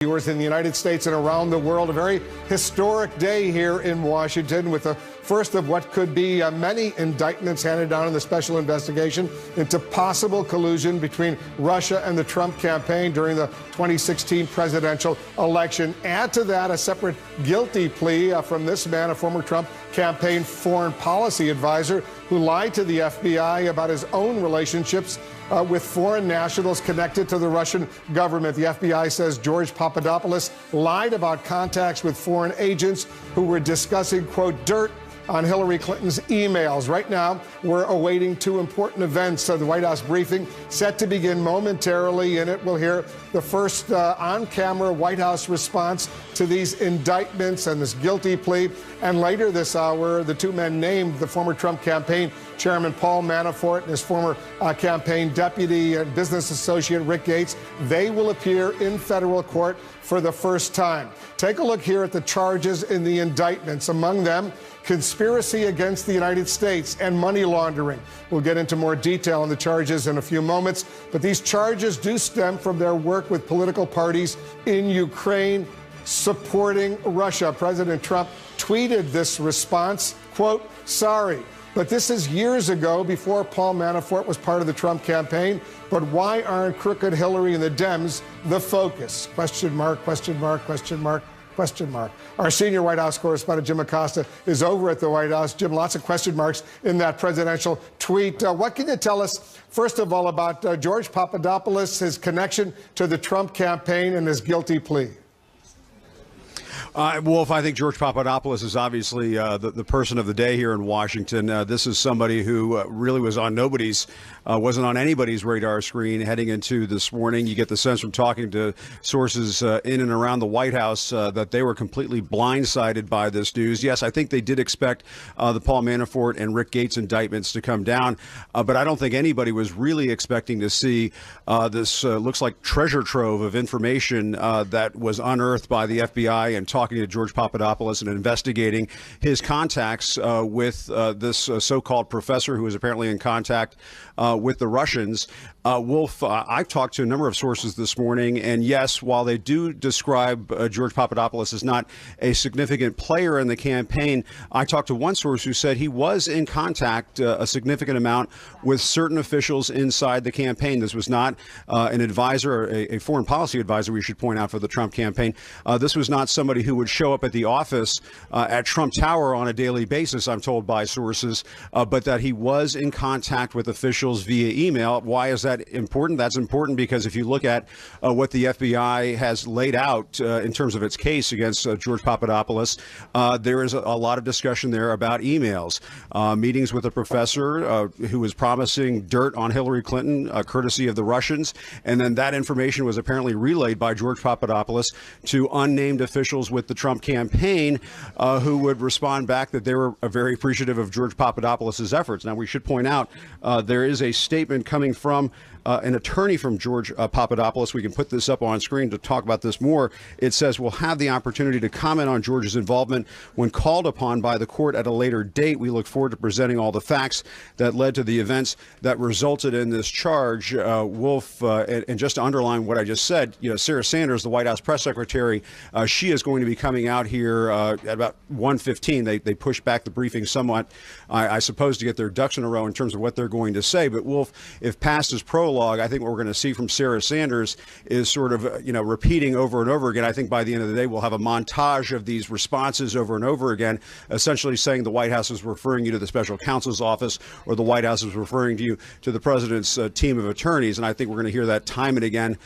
Viewers in the United States and around the world, a very historic day here in Washington with the first of what could be many indictments handed down in the special investigation into possible collusion between Russia and the Trump campaign during the 2016 presidential election. Add to that a separate guilty plea from this man, a former Trump campaign foreign policy advisor who lied to the FBI about his own relationships with foreign nationals connected to the Russian government. The FBI says George Papadopoulos lied about contacts with foreign agents who were discussing, quote, dirt on Hillary Clinton's emails. Right now, we're awaiting two important events. The White House briefing set to begin momentarily. In it, we'll hear the first on-camera White House response to these indictments and this guilty plea. And later this hour, the two men named, the former Trump campaign chairman Paul Manafort and his former campaign deputy and business associate Rick Gates, they will appear in federal court for the first time. Take a look here at the charges in the indictments. Among them, conspiracy against the United States and money laundering. We'll get into more detail on the charges in a few moments, but these charges do stem from their work with political parties in Ukraine supporting Russia. President Trump tweeted this response, quote, sorry, but this is years ago, before Paul Manafort was part of the Trump campaign. But why aren't crooked Hillary and the Dems the focus? Question mark, question mark, question mark. Question mark. Our senior White House correspondent, Jim Acosta, is over at the White House. Jim, lots of question marks in that presidential tweet. What can you tell us, first of all, about George Papadopoulos, his connection to the Trump campaign and his guilty plea? Wolf, I think George Papadopoulos is obviously the person of the day here in Washington. This is somebody who really was on wasn't on anybody's radar screen heading into this morning. You get the sense from talking to sources in and around the White House that they were completely blindsided by this news. Yes, I think they did expect the Paul Manafort and Rick Gates indictments to come down, but I don't think anybody was really expecting to see this looks like treasure trove of information that was unearthed by the FBI and talking to George Papadopoulos and investigating his contacts with this so-called professor who is apparently in contact with the Russians. Wolf, I've talked to a number of sources this morning, and yes, while they do describe George Papadopoulos as not a significant player in the campaign, I talked to one source who said he was in contact a significant amount with certain officials inside the campaign. This was not an advisor, a foreign policy advisor, we should point out, for the Trump campaign. This was not somebody who would show up at the office at Trump Tower on a daily basis, I'm told by sources, but that he was in contact with officials via email. Why is that important? That's important because if you look at what the FBI has laid out in terms of its case against George Papadopoulos, there is a lot of discussion there about emails, meetings with a professor who was promising dirt on Hillary Clinton, courtesy of the Russians, and then that information was apparently relayed by George Papadopoulos to unnamed officials with the Trump campaign who would respond back that they were very appreciative of George Papadopoulos' efforts. Now, we should point out there is a statement coming from an attorney from George Papadopoulos. We can put this up on screen to talk about this more. It says we'll have the opportunity to comment on George's involvement when called upon by the court at a later date. We look forward to presenting all the facts that led to the events that resulted in this charge. Wolf, and just to underline what I just said, Sarah Sanders, the White House press secretary, she is going to be coming out here at about 1:15. They pushed back the briefing somewhat, I suppose, to get their ducks in a row in terms of what they're going to say. But Wolf, if past is prologue, I think what we're going to see from Sarah Sanders is sort of, repeating over and over again. I think by the end of the day, we'll have a montage of these responses over and over again, essentially saying the White House is referring you to the special counsel's office, or the White House is referring you to the president's team of attorneys. And I think we're going to hear that time and again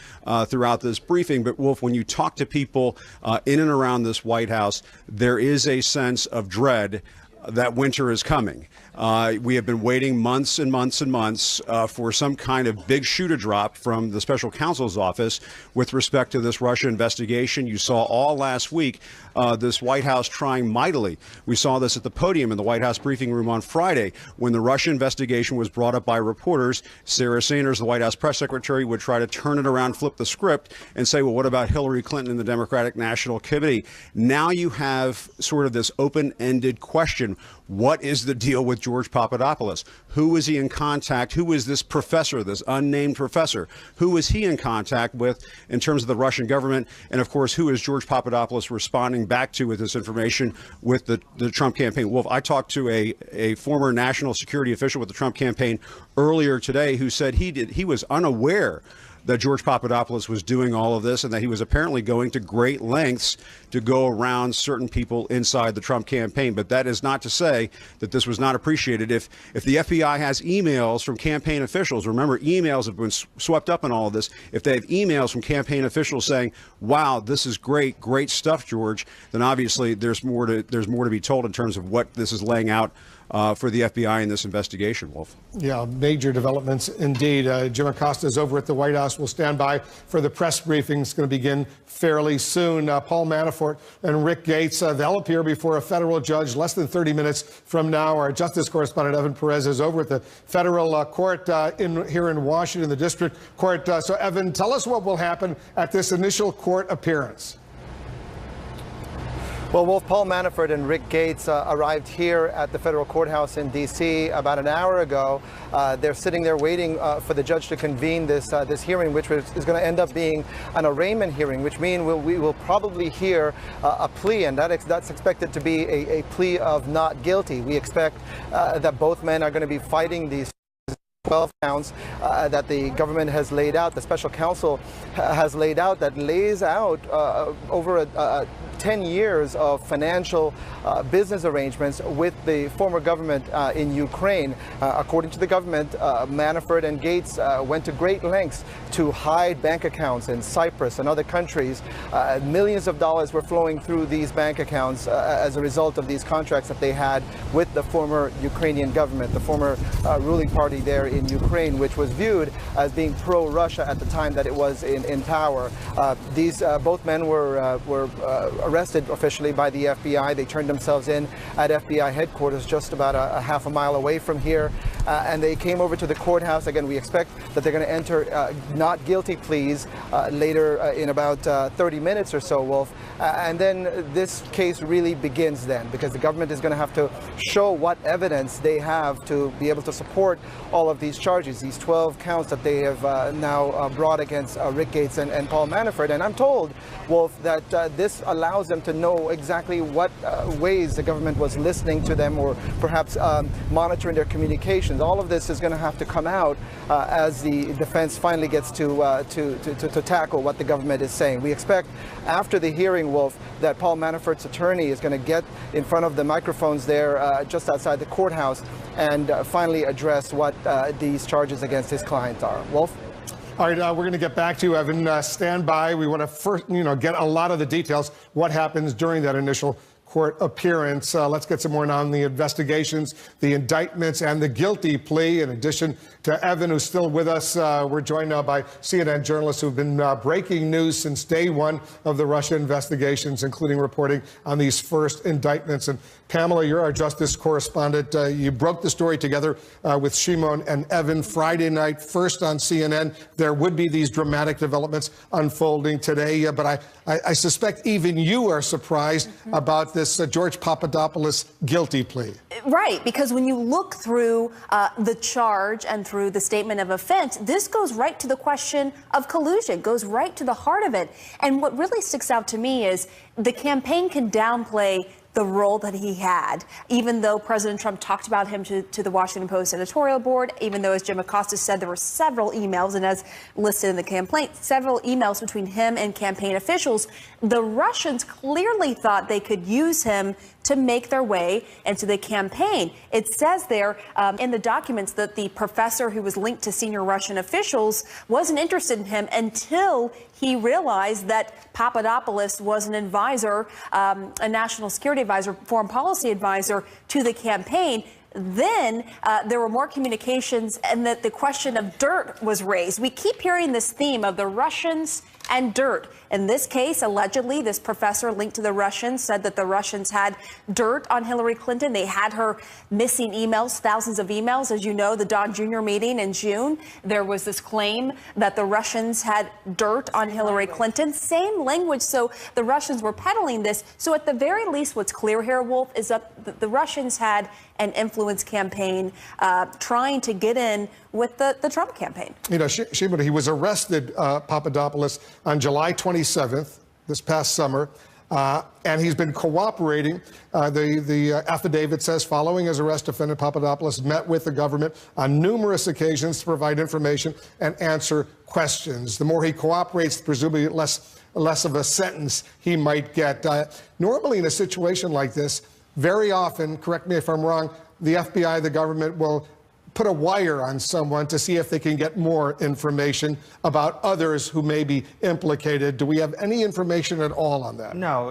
throughout this briefing. But Wolf, when you talk to people in and around this White House, there is a sense of dread that winter is coming. We have been waiting months and months and months for some kind of big shoe to drop from the special counsel's office with respect to this Russia investigation. You saw all last week this White House trying mightily. We saw this at the podium in the White House briefing room on Friday when the Russia investigation was brought up by reporters. Sarah Sanders, the White House press secretary, would try to turn it around, flip the script, and say, well, what about Hillary Clinton and the Democratic National Committee? Now you have sort of this open-ended question investigation. What is the deal with George Papadopoulos? Who is he in contact? Who is this professor, this unnamed professor? Who is he in contact with in terms of the Russian government? And of course, who is George Papadopoulos responding back to with this information with the Trump campaign? Wolf, I talked to a former national security official with the Trump campaign earlier today who said he was unaware that George Papadopoulos was doing all of this and that he was apparently going to great lengths to go around certain people inside the Trump campaign. But that is not to say that this was not appreciated. If the FBI has emails from campaign officials, remember, emails have been swept up in all of this. If they have emails from campaign officials saying, wow, this is great stuff, George, then obviously there's more to be told in terms of what this is laying out for the FBI in this investigation, Wolf. Yeah, major developments indeed. Jim Acosta is over at the White House. We'll stand by for the press briefing. It's going to begin fairly soon. Paul Manafort and Rick Gates, they'll appear before a federal judge less than 30 minutes from now. Our justice correspondent, Evan Perez, is over at the federal court here in Washington, the district court. So, Evan, tell us what will happen at this initial court appearance. Well, Wolf, Paul Manafort and Rick Gates arrived here at the federal courthouse in D.C. about an hour ago. They're sitting there waiting for the judge to convene this hearing, which is going to end up being an arraignment hearing, which means we will probably hear a plea, and that's expected to be a plea of not guilty. We expect that both men are going to be fighting these 12 counts that the government has laid out, the special counsel has laid out, that lays out over 10 years of financial business arrangements with the former government in Ukraine. According to the government, Manafort and Gates went to great lengths to hide bank accounts in Cyprus and other countries. Millions of dollars were flowing through these bank accounts as a result of these contracts that they had with the former Ukrainian government, the former ruling party there in Ukraine, which was viewed as being pro-Russia at the time that it was in power. These both men were arrested officially by the FBI. They turned themselves in at FBI headquarters just about a half a mile away from here, and they came over to the courthouse. Again, we expect that they're going to enter not guilty pleas later in about 30 minutes or so, Wolf. And then this case really begins then, because the government is going to have to show what evidence they have to be able to support all of these charges, these 12 counts that they have now brought against Rick Gates and Paul Manafort. And I'm told, Wolf, that this allows them to know exactly what ways the government was listening to them, or perhaps monitoring their communications. All of this is going to have to come out as the defense finally gets to tackle what the government is saying. We expect after the hearing, Wolf, that Paul Manafort's attorney is going to get in front of the microphones there just outside the courthouse and finally address what these charges against his client are. Wolf? All right, we're going to get back to you, Evan. Stand by. We want to first, get a lot of the details, what happens during that initial court appearance. Let's get some more on the investigations, the indictments, and the guilty plea. In addition to Evan, who's still with us, we're joined now by CNN journalists who've been breaking news since day one of the Russia investigations, including reporting on these first indictments. And Pamela, you're our justice correspondent. You broke the story together with Shimon and Evan Friday night, first on CNN. There would be these dramatic developments unfolding today, but I suspect even you are surprised about this George Papadopoulos guilty plea. Right, because when you look through the charge and through the statement of offense, this goes right to the question of collusion, goes right to the heart of it. And what really sticks out to me is the campaign can downplay the role that he had, even though President Trump talked about him to the Washington Post editorial board, even though, as Jim Acosta said, there were several emails, and as listed in the complaint, several emails between him and campaign officials. The Russians clearly thought they could use him to make their way into the campaign. It says there in the documents that the professor who was linked to senior Russian officials wasn't interested in him until he realized that Papadopoulos was an advisor, a national security advisor, foreign policy advisor to the campaign. Then there were more communications, and that the question of dirt was raised. We keep hearing this theme of the Russians and dirt. In this case, allegedly, this professor linked to the Russians said that the Russians had dirt on Hillary Clinton. They had her missing emails, thousands of emails. As you know, the Don Jr. meeting in June, there was this claim that the Russians had dirt on Hillary Clinton. Same language. So the Russians were peddling this. So at the very least, what's clear here, Wolf, is that the Russians had an influence campaign trying to get in with the Trump campaign. You know, Shimon, he was arrested, Papadopoulos, on July 27th, this past summer, and he's been cooperating. The affidavit says following his arrest, defendant Papadopoulos met with the government on numerous occasions to provide information and answer questions. The more he cooperates, presumably less of a sentence he might get. Normally in a situation like this, very often, correct me if I'm wrong, the FBI, the government, will put a wire on someone to see if they can get more information about others who may be implicated. Do we have any information at all on that? No.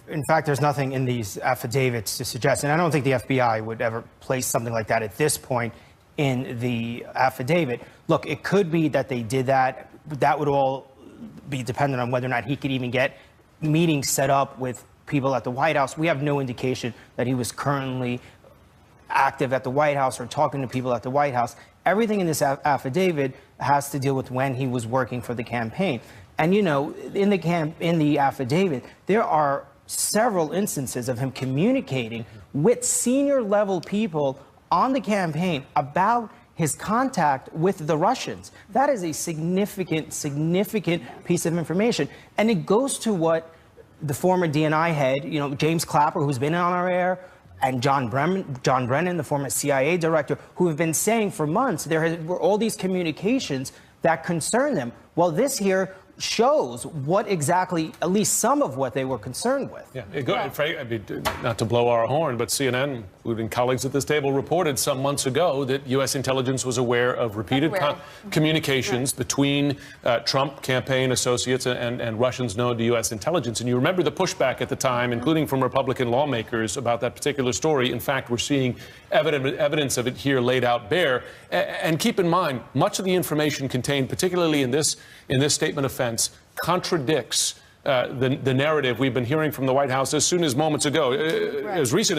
In fact, there's nothing in these affidavits to suggest, and I don't think the FBI would ever place something like that at this point in the affidavit. Look, it could be that they did that. That would all be dependent on whether or not he could even get meetings set up with people at the White House. We have no indication that he was currently active at the White House or talking to people at the White House. Everything in this affidavit has to deal with when he was working for the campaign. And, you know, in the affidavit, there are several instances of him communicating with senior level people on the campaign about his contact with the Russians. That is a significant piece of information. And it goes to what the former DNI head, you know, James Clapper, who's been on our air, and John Brennan, the former CIA director, who have been saying for months there were all these communications that concern them. Well, this here shows what exactly, at least some of what they were concerned with. Yeah, I mean, not to blow our horn, but CNN, including colleagues at this table, reported some months ago that U.S. intelligence was aware of repeated communications between Trump campaign associates and Russians known to U.S. intelligence. And you remember the pushback at the time, including from Republican lawmakers, about that particular story. In fact, we're seeing evidence of it here laid out bare. And keep in mind, much of the information contained, particularly in this statement of offense, contradicts the narrative we've been hearing from the White House as recent as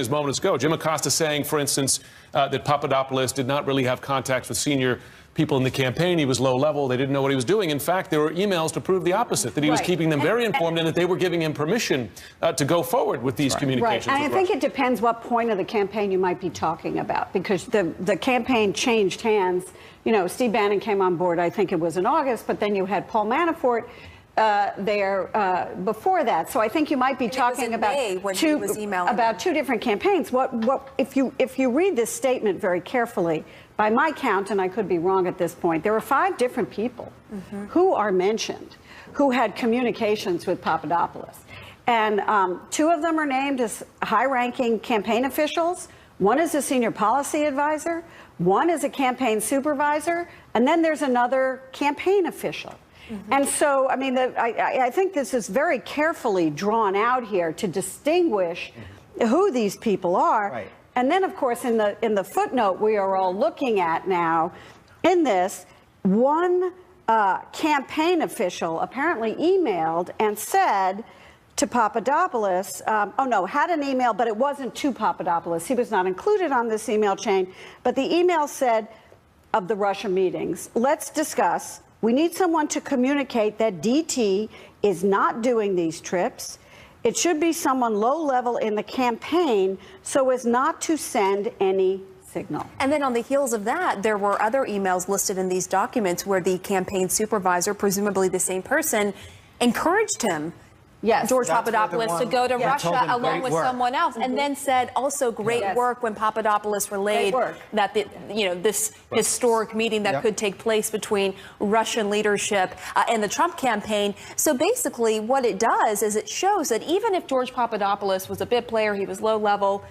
moments ago. Jim Acosta saying, for instance, that Papadopoulos did not really have contacts with senior people in the campaign. He was low level. They didn't know what he was doing. In fact, there were emails to prove the opposite, that he was keeping them very informed and that they were giving him permission to go forward with these communications. Right. And I think it depends what point of the campaign you might be talking about, because the campaign changed hands. You know, Steve Bannon came on board, I think it was in August, but then you had Paul Manafort there before that. So I think you might be talking about two different campaigns. If you read this statement very carefully, by my count, and I could be wrong at this point, there were 5 different people who are mentioned who had communications with Papadopoulos. And 2 of them are named as high-ranking campaign officials. One is a senior policy advisor. One is a campaign supervisor. And then there's another campaign official. And so, I mean, I think this is very carefully drawn out here to distinguish who these people are. Right. And then, of course, in the footnote we are all looking at now, in this, one campaign official apparently emailed and said to Papadopoulos, had an email, but it wasn't to Papadopoulos. He was not included on this email chain. But the email said, of the Russia meetings, let's discuss. We need someone to communicate that DT is not doing these trips. It should be someone low level in the campaign so as not to send any signal. And then on the heels of that, there were other emails listed in these documents where the campaign supervisor, presumably the same person, encouraged him, George Papadopoulos, to go to Russia along with someone else, and then said also great work when Papadopoulos relayed that this historic meeting that could take place between Russian leadership and the Trump campaign. So basically what it does is it shows that even if George Papadopoulos was a bit player, he was low level,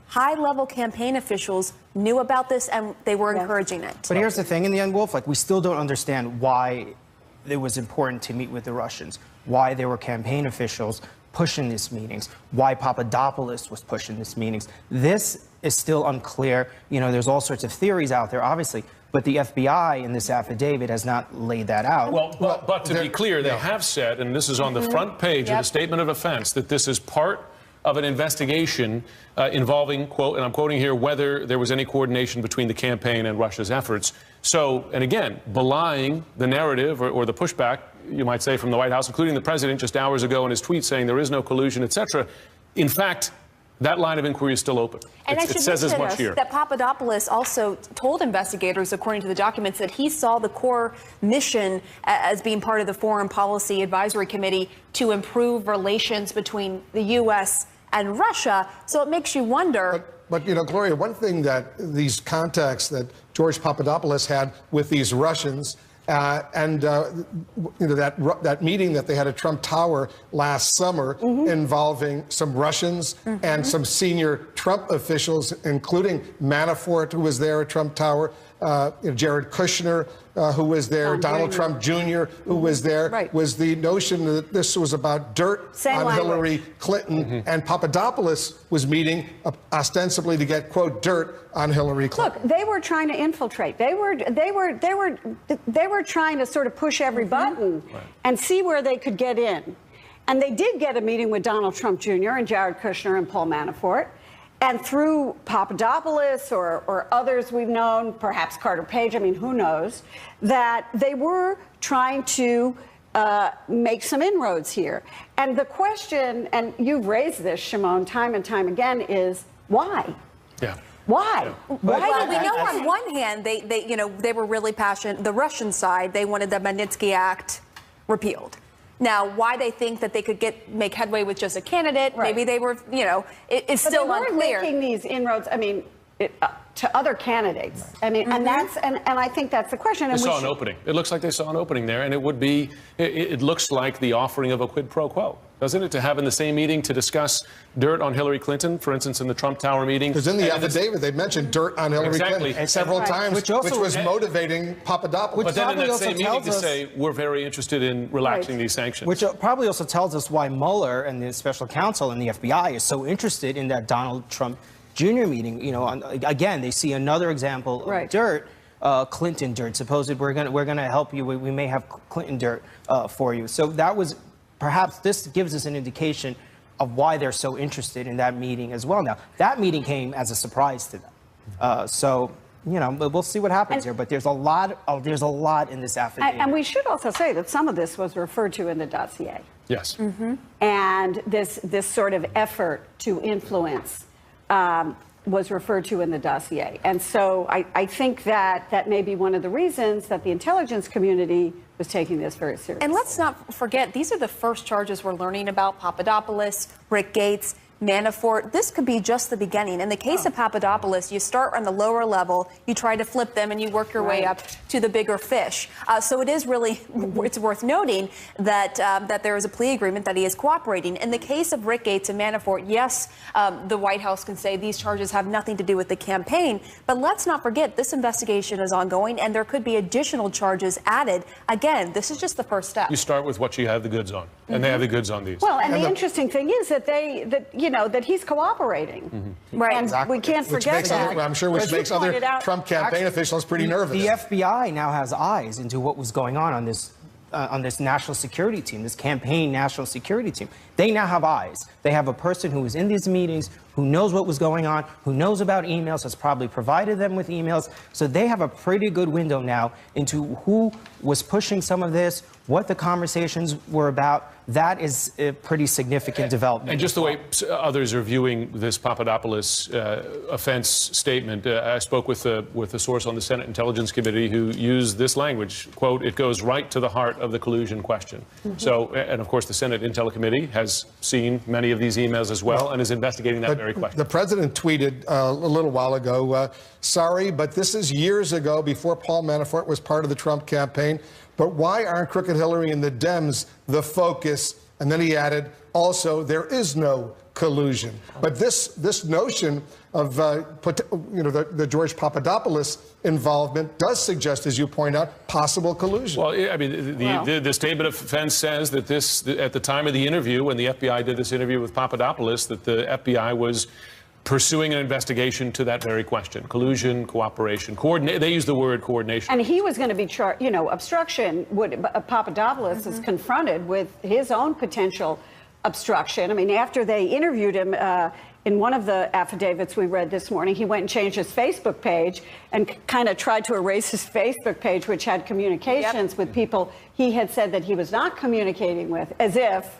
high-level campaign officials knew about this and they were encouraging it. But here's the thing, in the end, Wolf, we still don't understand why it was important to meet with the Russians, why there were campaign officials pushing these meetings, why Papadopoulos was pushing these meetings. This is still unclear. You know, there's all sorts of theories out there, obviously. But the FBI in this affidavit has not laid that out. Well, but to be clear, they have said, and this is on the front page of the statement of offense, that this is part of an investigation involving, quote, and I'm quoting here, whether there was any coordination between the campaign and Russia's efforts. So, and again, belying the narrative or the pushback, you might say, from the White House, including the president just hours ago in his tweet saying there is no collusion, etc. In fact, that line of inquiry is still open. And it says as much here. That Papadopoulos also told investigators, according to the documents, that he saw the core mission as being part of the Foreign Policy Advisory Committee to improve relations between the U.S. and Russia. So it makes you wonder. But you know, Gloria, one thing that these contacts that George Papadopoulos had with these Russians you know, that meeting that they had at Trump Tower last summer involving some Russians and some senior Trump officials, including MANAFORT, who was there at Trump Tower, Jared Kushner, who was there, Donald Trump Jr., who was there, was the notion that this was about dirt on Hillary Clinton, and Papadopoulos was meeting ostensibly to get, quote, dirt on Hillary Clinton. Look, they were trying to infiltrate. They were trying to sort of push every button and see where they could get in. And they did get a meeting with Donald Trump Jr. and Jared Kushner and Paul Manafort. And through Papadopoulos or others we've known, perhaps Carter Page, I mean, who knows, that they were trying to make some inroads here. And the question, and you've raised this, Shimon, time and time again, is why? Yeah. Why? Well, we know on one hand, they were really passionate. The Russian side, they wanted the Magnitsky Act repealed. Now, why they think that they could make headway with just a candidate, maybe they were, it's still unclear. But they weren't making these inroads, I mean, to other candidates. I mean, and that's, and I think that's the question. They saw an opening. It looks like they saw an opening there, and it would be, it looks like the offering of a quid pro quo, doesn't it? To have in the same meeting to discuss dirt on Hillary Clinton, for instance, in the Trump Tower meeting. Because in the affidavit, they mentioned dirt on Hillary Clinton several times, which was motivating Papadopoulos. But then in that same meeting to say, we're very interested in relaxing these sanctions. Which probably also tells us why Mueller and the special counsel and the FBI is so interested in that Donald Trump Jr. meeting. You know, again, they see another example of dirt, Clinton dirt. Supposed we're gonna help you. We may have Clinton dirt for you. So that was perhaps this gives us an indication of why they're so interested in that meeting as well. Now that meeting came as a surprise to them. So you know, we'll see what happens here. But there's a lot in this affidavit. And we should also say that some of this was referred to in the dossier. Yes. And this sort of effort to influence was referred to in the dossier. And so I think that may be one of the reasons that the intelligence community was taking this very seriously. And let's not forget, these are the first charges we're learning about: Papadopoulos, Rick Gates, Manafort. This could be just the beginning. In the case of Papadopoulos, you start on the lower level, you try to flip them, and you work your way up to the bigger fish. So it is really, it's worth noting that that there is a plea agreement, that he is cooperating. In the case of Rick Gates and Manafort, yes, the White House can say these charges have nothing to do with the campaign, but let's not forget this investigation is ongoing, and there could be additional charges added. Again, this is just the first step. You start with what you have the goods on, and they have the goods on these. Well, and the interesting thing is that that he's cooperating. Right. And we can't forget that. I'm sure which makes other Trump campaign officials pretty nervous. The FBI now has eyes into what was going on this national security team, this campaign national security team. They now have eyes. They have a person who was in these meetings, who knows what was going on, who knows about emails, has probably provided them with emails. So they have a pretty good window now into who was pushing some of this, what the conversations were about. That is a pretty significant development. And just the way others are viewing this Papadopoulos offense statement, I spoke with a source on the Senate Intelligence Committee who used this language, quote, "It goes right to the heart of the collusion question." So, and of course, the Senate Intel Committee has seen many of these emails as well and is investigating that very question. The president tweeted a little while ago, sorry, but this is years ago, before Paul Manafort was part of the Trump campaign. But why aren't Crooked Hillary and the Dems the focus? And then he added, also, there is no collusion. But this notion of the George Papadopoulos involvement does suggest, as you point out, possible collusion. Well, I mean, the statement of offense says that this, at the time of the interview, when the FBI did this interview with Papadopoulos, that the FBI was pursuing an investigation to that very question. Collusion, cooperation, coordinate. They use the word coordination. And he was going to be charged, you know, obstruction. Papadopoulos is confronted with his own potential obstruction. I mean, after they interviewed him in one of the affidavits we read this morning, he went and changed his Facebook page and kind of tried to erase his Facebook page, which had communications with people he had said that he was not communicating with, as if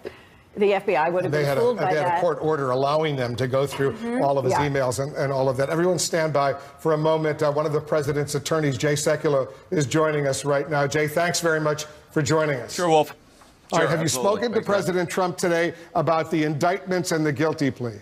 the FBI would have been fooled by that. They had a court order allowing them to go through all of his emails and all of that. Everyone stand by for a moment. One of the president's attorneys, Jay Sekulow, is joining us right now. Jay, thanks very much for joining us. Sure, Wolf. All right, have you spoken to President Trump today about the indictments and the guilty plea?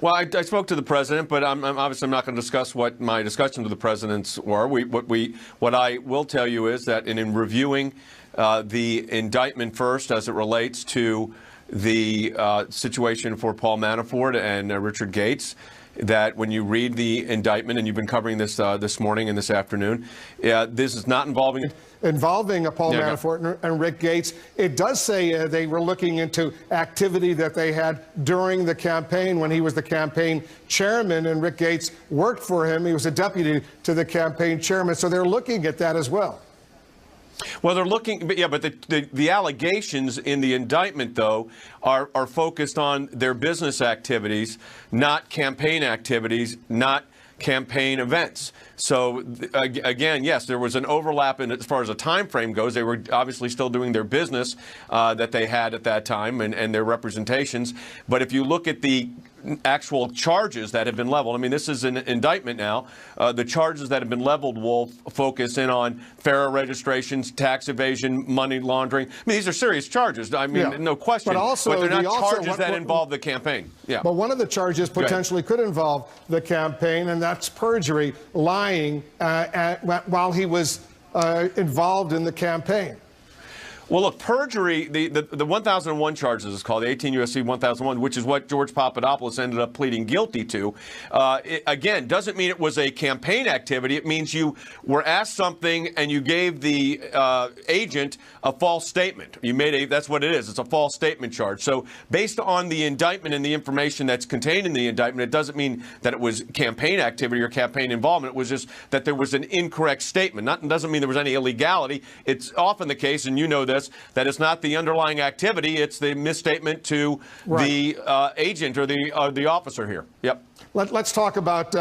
Well, I spoke to the president, but I'm obviously not going to discuss what my discussions with the presidents were. What I will tell you is that in reviewing the indictment first, as it relates to the situation for Paul Manafort and Richard Gates, that when you read the indictment, and you've been covering this this morning and this afternoon, this is not involving Paul Manafort and Rick Gates. It does say they were looking into activity that they had during the campaign when he was the campaign chairman and Rick Gates worked for him. He was a deputy to the campaign chairman. So they're looking at that as well. Well, they're looking, but the allegations in the indictment, though, are focused on their business activities, not campaign activities, not campaign events. So again, yes, there was an overlap in as far as a time frame goes. They were obviously still doing their business that they had at that time and their representations. But if you look at the actual charges that have been leveled, I mean, this is an indictment now. The charges that have been leveled will focus in on FARA registrations, tax evasion, money laundering. I mean, these are serious charges. I mean, no question. But they're not charges that involve the campaign. Yeah. But one of the charges potentially could involve the campaign, and that's perjury, lying while he was involved in the campaign. Well, look, perjury, the 1001 charges is called, the 18 U.S.C. 1001, which is what George Papadopoulos ended up pleading guilty to. Again, doesn't mean it was a campaign activity. It means you were asked something and you gave the agent a false statement. That's what it is. It's a false statement charge. So based on the indictment and the information that's contained in the indictment, it doesn't mean that it was campaign activity or campaign involvement. It was just that there was an incorrect statement. It doesn't mean there was any illegality. It's often the case, and you know this, that it's not the underlying activity, it's the misstatement to the agent or the officer here. Yep. Let's talk about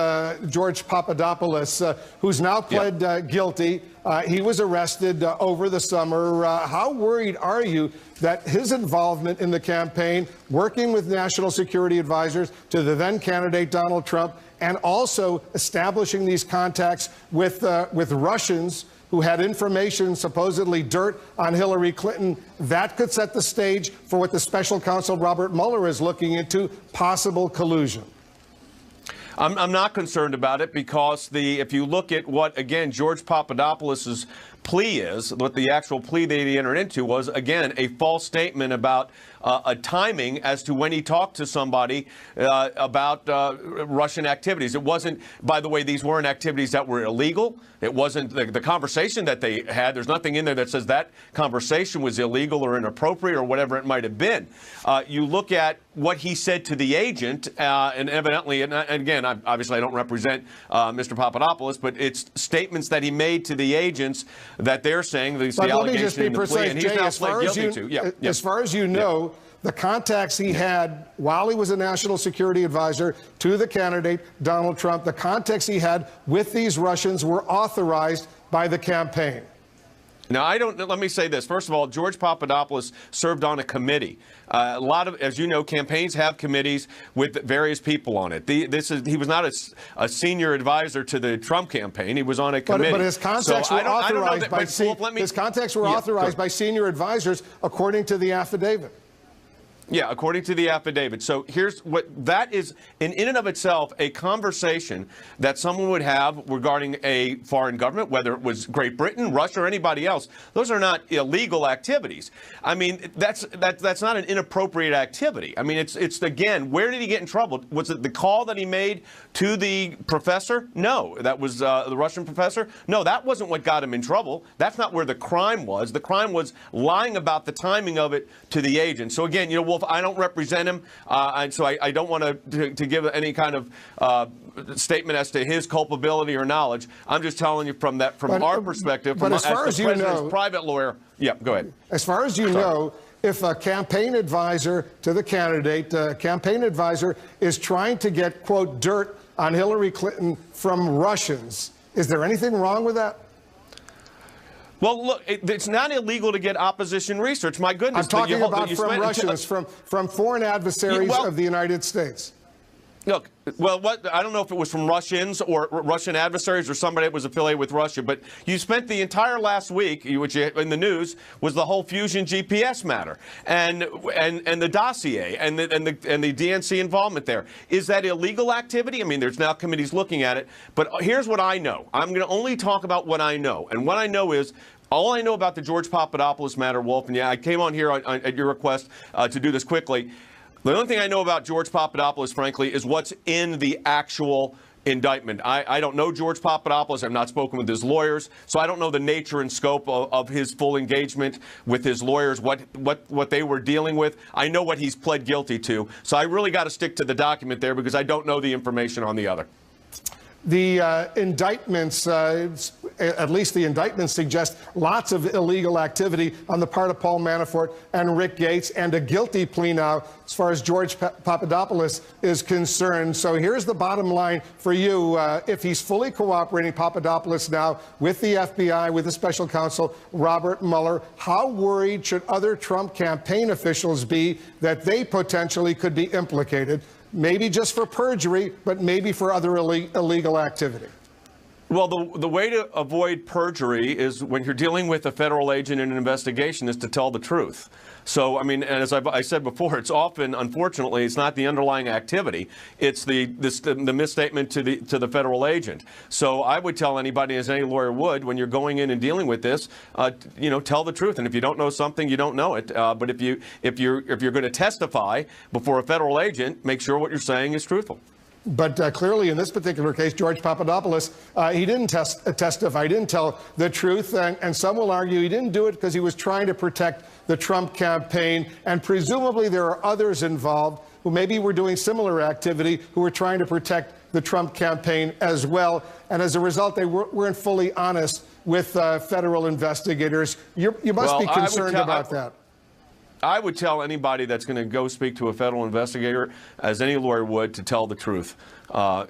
George Papadopoulos, who's now pled guilty. He was arrested over the summer. How worried are you that his involvement in the campaign, working with national security advisors to the then candidate Donald Trump, and also establishing these contacts with Russians who had information, supposedly dirt on Hillary Clinton, that could set the stage for what the special counsel Robert Mueller is looking into, possible collusion? I'm not concerned about it because if you look at what, again, George Papadopoulos's plea is, what the actual plea that he entered into was, again, a false statement about a timing as to when he talked to somebody about Russian activities. It wasn't, by the way, these weren't activities that were illegal. It wasn't the conversation that they had. There's nothing in there that says that conversation was illegal or inappropriate or whatever it might have been. You look at what he said to the agent, and evidently, and again, obviously I don't represent Mr. Papadopoulos, but it's statements that he made to the agents that they're saying the allegation in the plea, and he's now pled guilty to. As far as you know, the contacts he had while he was a national security advisor to the candidate Donald Trump, the contacts he had with these Russians were authorized by the campaign. Now, let me say this. First of all, George Papadopoulos served on a committee. A lot of, as you know, campaigns have committees with various people on it. He was not a senior advisor to the Trump campaign. He was on a committee. But his contacts were authorized by senior advisors, according to the affidavit. Yeah, according to the affidavit. So here's what that is, in and of itself, a conversation that someone would have regarding a foreign government, whether it was Great Britain, Russia, or anybody else. Those are not illegal activities. I mean, that's not an inappropriate activity. I mean, it's again, where did he get in trouble? Was it the call that he made to the professor? No, that was the Russian professor. No, that wasn't what got him in trouble. That's not where the crime was. The crime was lying about the timing of it to the agent. So again, you know, Wolf, I don't represent him, and so I don't want to give any kind of statement as to his culpability or knowledge. I'm just telling you from our perspective, from as far as you know, private lawyer. Yeah, go ahead. As far as you know, if a campaign advisor to the candidate, a campaign advisor is trying to get, quote, dirt on Hillary Clinton from Russians, is there anything wrong with that? Well, look, it's not illegal to get opposition research. My goodness. I'm talking about from Russians, from foreign adversaries of the United States. Look, well, I don't know if it was from Russians or Russian adversaries or somebody that was affiliated with Russia, but you spent the entire last week, which in the news was the whole Fusion GPS matter and the dossier and the DNC involvement there. Is that illegal activity? I mean, there's now committees looking at it, but here's what I know. I'm going to only talk about what I know, and what I know is all I know about the George Papadopoulos matter, Wolf, and yeah, I came on here at your request to do this quickly. The only thing I know about George Papadopoulos, frankly, is what's in the actual indictment. I don't know George Papadopoulos. I've not spoken with his lawyers, so I don't know the nature and scope of his full engagement with his lawyers, what they were dealing with. I know what he's pled guilty to, so I really got to stick to the document there because I don't know the information on the other. The indictments, at least the indictments, suggest lots of illegal activity on the part of Paul Manafort and Rick Gates, and a guilty plea now as far as George Papadopoulos is concerned. So here's the bottom line for you. If he's fully cooperating, Papadopoulos now, with the FBI, with the special counsel, Robert Mueller, how worried should other Trump campaign officials be that they potentially could be implicated? Maybe just for perjury, but maybe for other illegal activity. Well, the way to avoid perjury is when you're dealing with a federal agent in an investigation is to tell the truth. So, I mean, and as I said before, it's often, unfortunately, it's not the underlying activity. It's the misstatement to the federal agent. So I would tell anybody, as any lawyer would, when you're going in and dealing with this, tell the truth. And if you don't know something, you don't know it. But if you're going to testify before a federal agent, make sure what you're saying is truthful. But clearly, in this particular case, George Papadopoulos, he didn't testify. He didn't tell the truth. And some will argue he didn't do it because he was trying to protect the Trump campaign. And presumably there are others involved who maybe were doing similar activity who were trying to protect the Trump campaign as well. And as a result, they weren't fully honest with federal investigators. You must be concerned about that. I would tell anybody that's going to go speak to a federal investigator, as any lawyer would, to tell the truth, or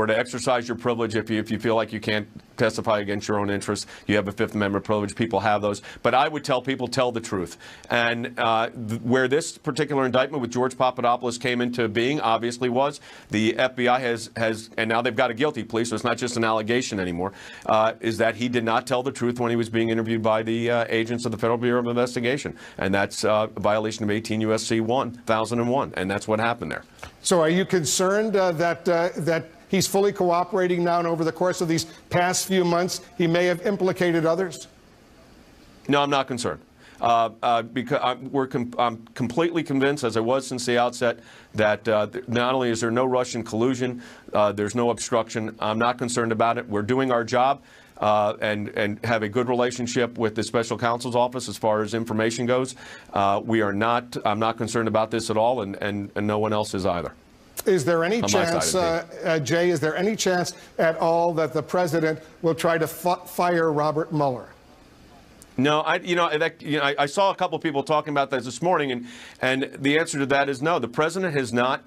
to exercise your privilege if you feel like you can't testify against your own interests. You have a Fifth Amendment privilege. People have those. But I would tell people, tell the truth. And where this particular indictment with George Papadopoulos came into being, obviously, was the FBI has, and now they've got a guilty plea, so it's not just an allegation anymore, is that he did not tell the truth when he was being interviewed by the agents of the Federal Bureau of Investigation. And that's a violation of 18 U.S.C. 1001. And that's what happened there. So are you concerned that he's fully cooperating now, and over the course of these past few months, he may have implicated others? No, I'm not concerned. Because I'm completely convinced, as I was since the outset, that not only is there no Russian collusion, there's no obstruction. I'm not concerned about it. We're doing our job and have a good relationship with the special counsel's office as far as information goes. I'm not concerned about this at all, and no one else is either. Is there any chance, Jay, is there any chance at all that the president will try to fire Robert Mueller? No, I saw a couple of people talking about that this morning, and the answer to that is no. The president is not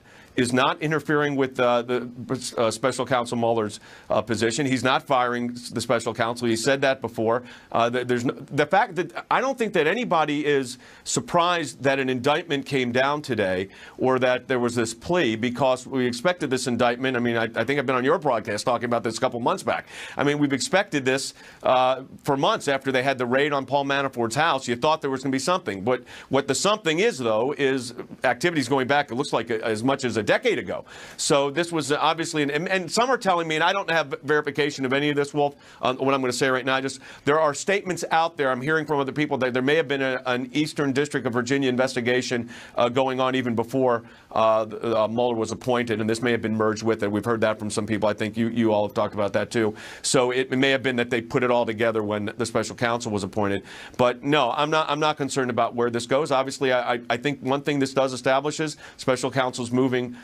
interfering with the special counsel Mueller's position. He's not firing the special counsel. He said that before. The fact that I don't think that anybody is surprised that an indictment came down today or that there was this plea, because we expected this indictment. I mean, I think I've been on your broadcast talking about this a couple months back. I mean, we've expected this for months after they had the raid on Paul Manafort's house. You thought there was going to be something. But what the something is, though, is activities going back, it looks like, as much as a decade ago. So this was obviously, and some are telling me, and I don't have verification of any of this, Wolf, what I'm going to say right now. Just there are statements out there. I'm hearing from other people that there may have been an Eastern District of Virginia investigation going on even before Mueller was appointed, and this may have been merged with it. We've heard that from some people. I think you all have talked about that too. So it may have been that they put it all together when the special counsel was appointed. But no, I'm not concerned about where this goes. Obviously, I think one thing this does establish is special counsel's moving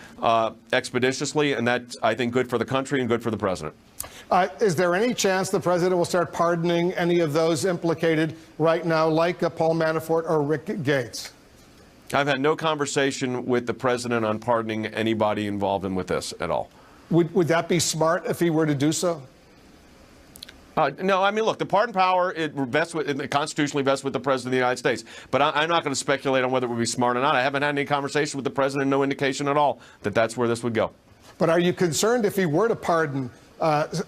expeditiously, and that's, I think, good for the country and good for the president. Is there any chance the president will start pardoning any of those implicated right now, like Paul Manafort or Rick Gates? I've had no conversation with the president on pardoning anybody involved with this at all. Would that be smart if he were to do so? No, I mean, look, the pardon power, it constitutionally vests with the President of the United States. But I'm not going to speculate on whether it would be smart or not. I haven't had any conversation with the President, no indication at all that that's where this would go. But are you concerned if he were to pardon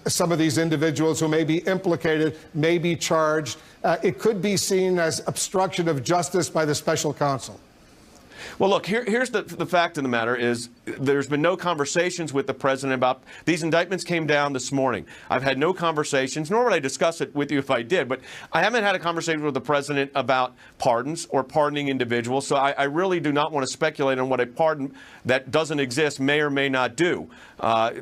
some of these individuals who may be implicated, may be charged, it could be seen as obstruction of justice by the special counsel? Well, look, here's the fact of the matter is there's been no conversations with the president about these indictments came down this morning. I've had no conversations, nor would I discuss it with you if I did, but I haven't had a conversation with the president about pardons or pardoning individuals. So I really do not want to speculate on what a pardon that doesn't exist may or may not do,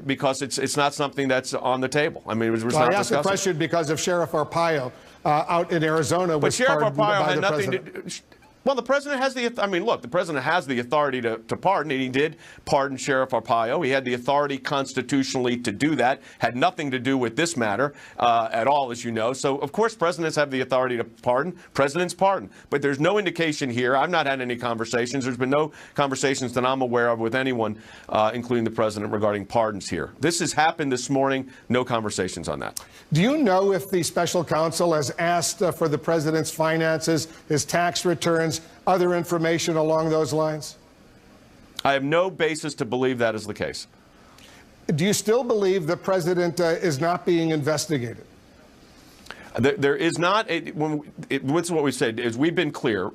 because it's not something that's on the table. I mean, I asked the question because of Sheriff Arpaio out in Arizona was pardoned by the president. Well, the president has the, I mean, look, the president has the authority to pardon, and he did pardon Sheriff Arpaio. He had the authority constitutionally to do that. Had nothing to do with this matter at all, as you know. So, of course, presidents have the authority to pardon. Presidents pardon. But there's no indication here. I've not had any conversations. There's been no conversations that I'm aware of with anyone, including the president, regarding pardons here. This has happened this morning. No conversations on that. Do you know if the special counsel has asked for the president's finances, his tax returns, other information along those lines? I have no basis to believe that is the case. Do you still believe the president is not being investigated? There is not what's what we said is we've been clear.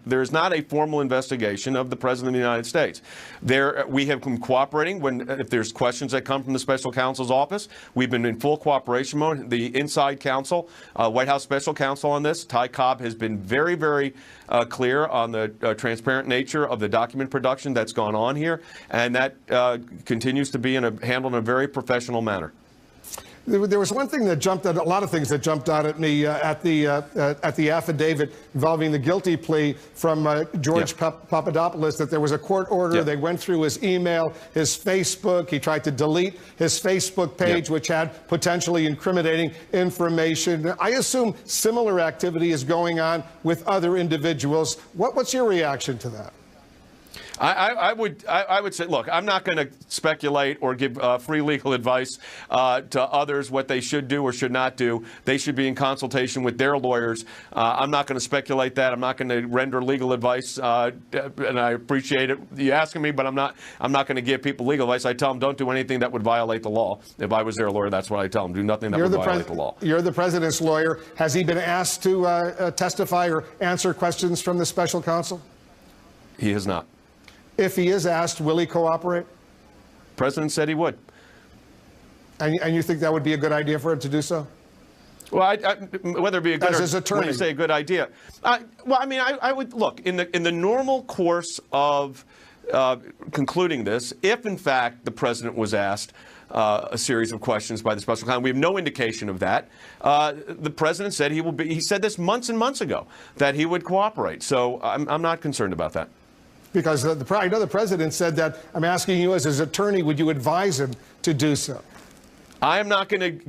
There is not a formal investigation of the president of the United States. We have been cooperating if there's questions that come from the special counsel's office. We've been in full cooperation mode. The inside counsel, White House special counsel on this, Ty Cobb, has been very, very clear on the transparent nature of the document production that's gone on here, and that continues to be handled in a very professional manner. There was one thing that jumped out, a lot of things that jumped out at me at the affidavit involving the guilty plea from George Papadopoulos, that there was a court order. Yep. They went through his email, his Facebook. He tried to delete his Facebook page, which had potentially incriminating information. I assume similar activity is going on with other individuals. What's your reaction to that? I would say, look, I'm not going to speculate or give free legal advice to others what they should do or should not do. They should be in consultation with their lawyers. I'm not going to speculate that. I'm not going to render legal advice, and I appreciate it you asking me, but I'm not going to give people legal advice. I tell them don't do anything that would violate the law. If I was their lawyer, that's what I tell them. Do nothing that would violate the law. You're the president's lawyer. Has he been asked to testify or answer questions from the special counsel? He has not. If he is asked, will he cooperate? The president said he would. And you think that would be a good idea for him to do so? Well, whether it be a good as his attorney, when you say a good idea, well, I mean, I would look in the normal course of concluding this. If in fact the president was asked a series of questions by the special counsel, we have no indication of that. The president said he will be. He said this months and months ago that he would cooperate. So I'm not concerned about that. Because I know the president said that. I'm asking you as his attorney, would you advise him to do so? I am not going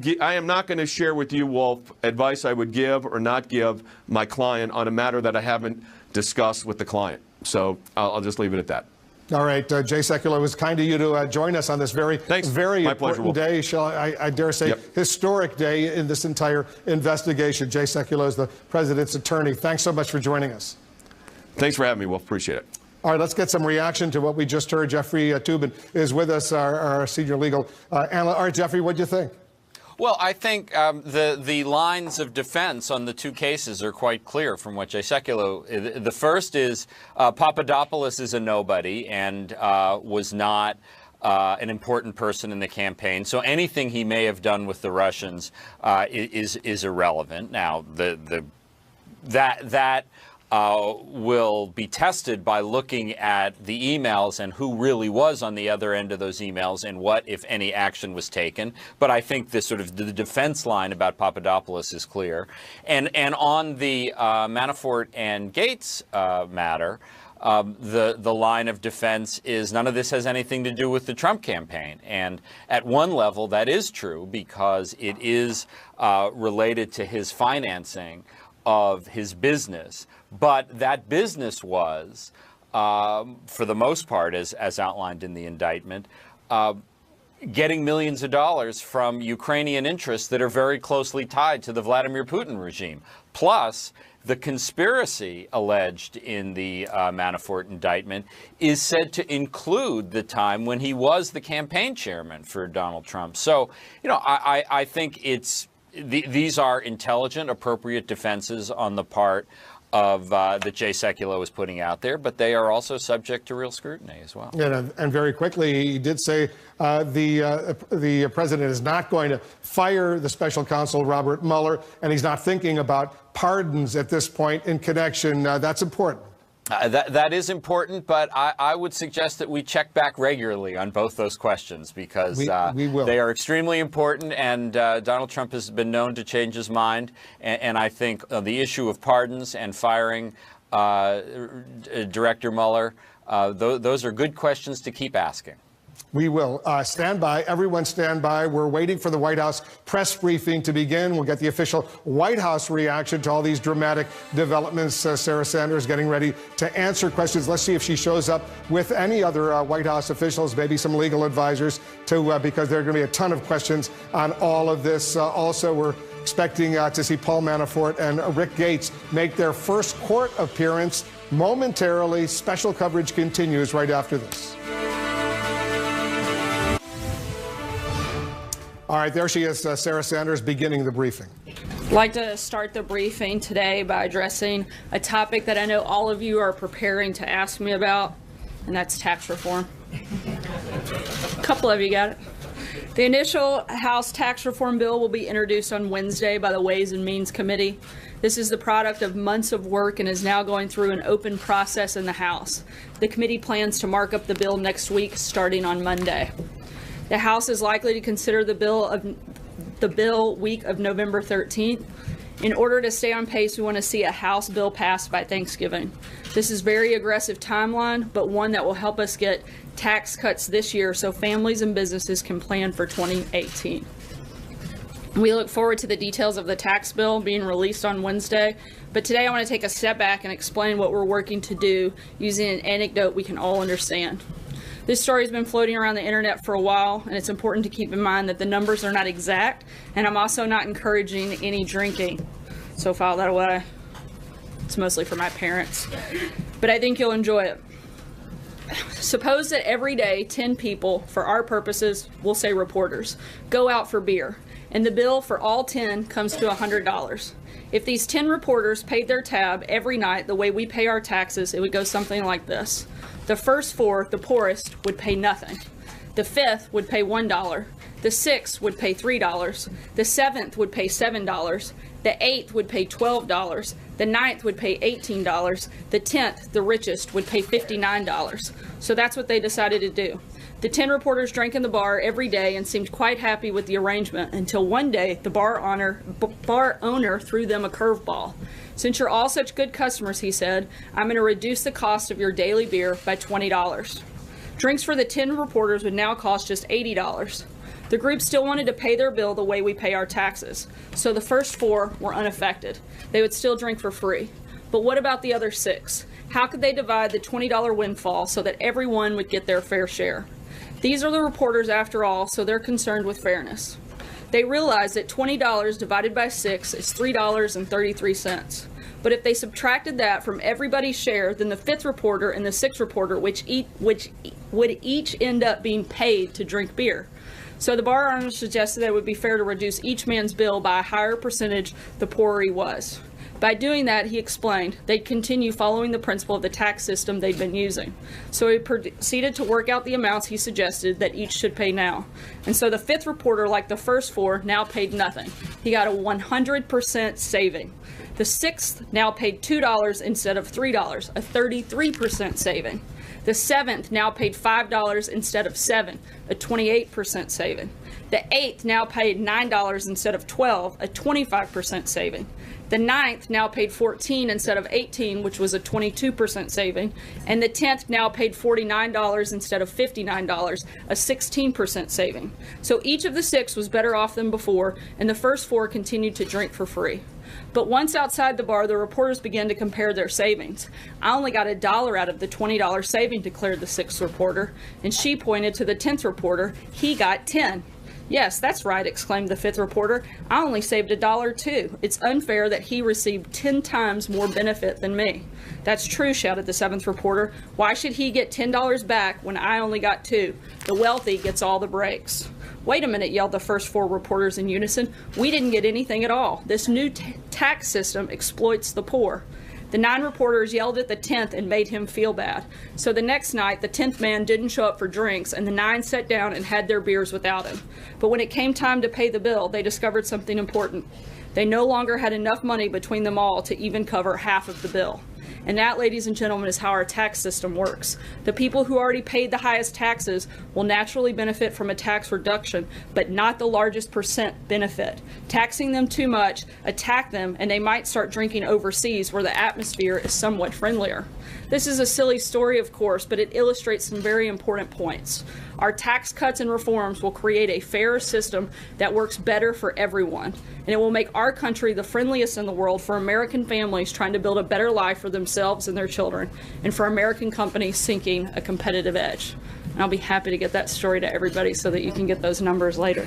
to share with you, Wolf, advice I would give or not give my client on a matter that I haven't discussed with the client. So I'll just leave it at that. All right, Jay Sekulow, it was kind of you to join us on this very important day, I dare say, historic day in this entire investigation. Jay Sekulow is the president's attorney. Thanks so much for joining us. Thanks for having me, Wolf. Appreciate it. All right, let's get some reaction to what we just heard. Jeffrey Toobin is with us, our senior legal analyst. All right, Jeffrey, what do you think? Well, I think the lines of defense on the two cases are quite clear from what Jay Sekulow. The first is Papadopoulos is a nobody and was not an important person in the campaign. So anything he may have done with the Russians is irrelevant. Now, that will be tested by looking at the emails and who really was on the other end of those emails and what, if any, action was taken. But I think this sort of the defense line about Papadopoulos is clear. And on the Manafort and Gates matter, the line of defense is none of this has anything to do with the Trump campaign. And at one level, that is true because it is related to his financing of his business. But that business was, for the most part, as outlined in the indictment, getting millions of dollars from Ukrainian interests that are very closely tied to the Vladimir Putin regime. Plus, the conspiracy alleged in the Manafort indictment is said to include the time when he was the campaign chairman for Donald Trump. So, I think these are intelligent, appropriate defenses on the part of that Jay Sekulow is putting out there, but they are also subject to real scrutiny as well. Yeah, and very quickly, he did say the president is not going to fire the special counsel Robert Mueller, and he's not thinking about pardons at this point in connection. That's important. That is important, but I would suggest that we check back regularly on both those questions because we will. They are extremely important, and Donald Trump has been known to change his mind. And I think the issue of pardons and firing Director Mueller, those are good questions to keep asking. We will. Stand by. Everyone stand by. We're waiting for the White House press briefing to begin. We'll get the official White House reaction to all these dramatic developments. Sarah Sanders getting ready to answer questions. Let's see if she shows up with any other White House officials, maybe some legal advisors, because there are going to be a ton of questions on all of this. Also, we're expecting to see Paul Manafort and Rick Gates make their first court appearance momentarily. Special coverage continues right after this. All right, there she is, Sarah Sanders, beginning the briefing. I'd like to start the briefing today by addressing a topic that I know all of you are preparing to ask me about, and that's tax reform. A couple of you got it. The initial House tax reform bill will be introduced on Wednesday by the Ways and Means Committee. This is the product of months of work and is now going through an open process in the House. The committee plans to mark up the bill next week, starting on Monday. The House is likely to consider the bill week of November 13th. In order to stay on pace, we want to see a House bill passed by Thanksgiving. This is a very aggressive timeline, but one that will help us get tax cuts this year so families and businesses can plan for 2018. We look forward to the details of the tax bill being released on Wednesday, but today I want to take a step back and explain what we're working to do using an anecdote we can all understand. This story has been floating around the internet for a while, and it's important to keep in mind that the numbers are not exact, and I'm also not encouraging any drinking. So file that away. It's mostly for my parents, but I think you'll enjoy it. Suppose that every day 10 people, for our purposes, we'll say reporters, go out for beer, and the bill for all 10 comes to $100. If these 10 reporters paid their tab every night the way we pay our taxes, it would go something like this. The first 4, the poorest, would pay nothing. The 5th would pay $1. The 6th would pay $3. The 7th would pay $7. The 8th would pay $12. The 9th would pay $18. The 10th, the richest, would pay $59. So that's what they decided to do. The 10 reporters drank in the bar every day and seemed quite happy with the arrangement until one day the bar owner threw them a curveball. Since you're all such good customers, he said, I'm going to reduce the cost of your daily beer by $20. Drinks for the 10 reporters would now cost just $80. The group still wanted to pay their bill the way we pay our taxes, so the first 4 were unaffected. They would still drink for free. But what about the other 6? How could they divide the $20 windfall so that everyone would get their fair share? These are the reporters after all, so they're concerned with fairness. They realize that $20 divided by 6 is $3.33. But if they subtracted that from everybody's share, then the fifth reporter and the sixth reporter, which would each end up being paid to drink beer. So the bar owner suggested that it would be fair to reduce each man's bill by a higher percentage the poorer he was. By doing that, he explained, they'd continue following the principle of the tax system they'd been using. So he proceeded to work out the amounts he suggested that each should pay now. And so the fifth reporter, like the first four, now paid nothing. He got a 100% saving. The sixth now paid $2 instead of $3, a 33% saving. The seventh now paid $5 instead of $7, a 28% saving. The eighth now paid $9 instead of $12, a 25% saving. The ninth now paid $14 instead of $18, which was a 22% saving. And the 10th now paid $49 instead of $59, a 16% saving. So each of the six was better off than before, and the first four continued to drink for free. But once outside the bar, the reporters began to compare their savings. I only got $1 out of the $20 saving, declared the sixth reporter, and she pointed to the 10th reporter. He got 10. Yes, that's right, exclaimed the fifth reporter. I only saved $1 too. It's unfair that he received 10 times more benefit than me. That's true, shouted the seventh reporter. Why should he get $10 back when I only got 2? The wealthy gets all the breaks. Wait a minute, yelled the first four reporters in unison. We didn't get anything at all. This new tax system exploits the poor. The 9 reporters yelled at the 10th and made him feel bad. So the next night, the 10th man didn't show up for drinks, and the 9 sat down and had their beers without him. But when it came time to pay the bill, they discovered something important. They no longer had enough money between them all to even cover half of the bill. And that, ladies and gentlemen, is how our tax system works. The people who already paid the highest taxes will naturally benefit from a tax reduction, but not the largest percent benefit. Taxing them too much, attack them, and they might start drinking overseas where the atmosphere is somewhat friendlier. This is a silly story, of course, but it illustrates some very important points. Our tax cuts and reforms will create a fairer system that works better for everyone, and it will make our country the friendliest in the world for American families trying to build a better life for themselves and their children, and for American companies seeking a competitive edge. And I'll be happy to get that story to everybody so that you can get those numbers later.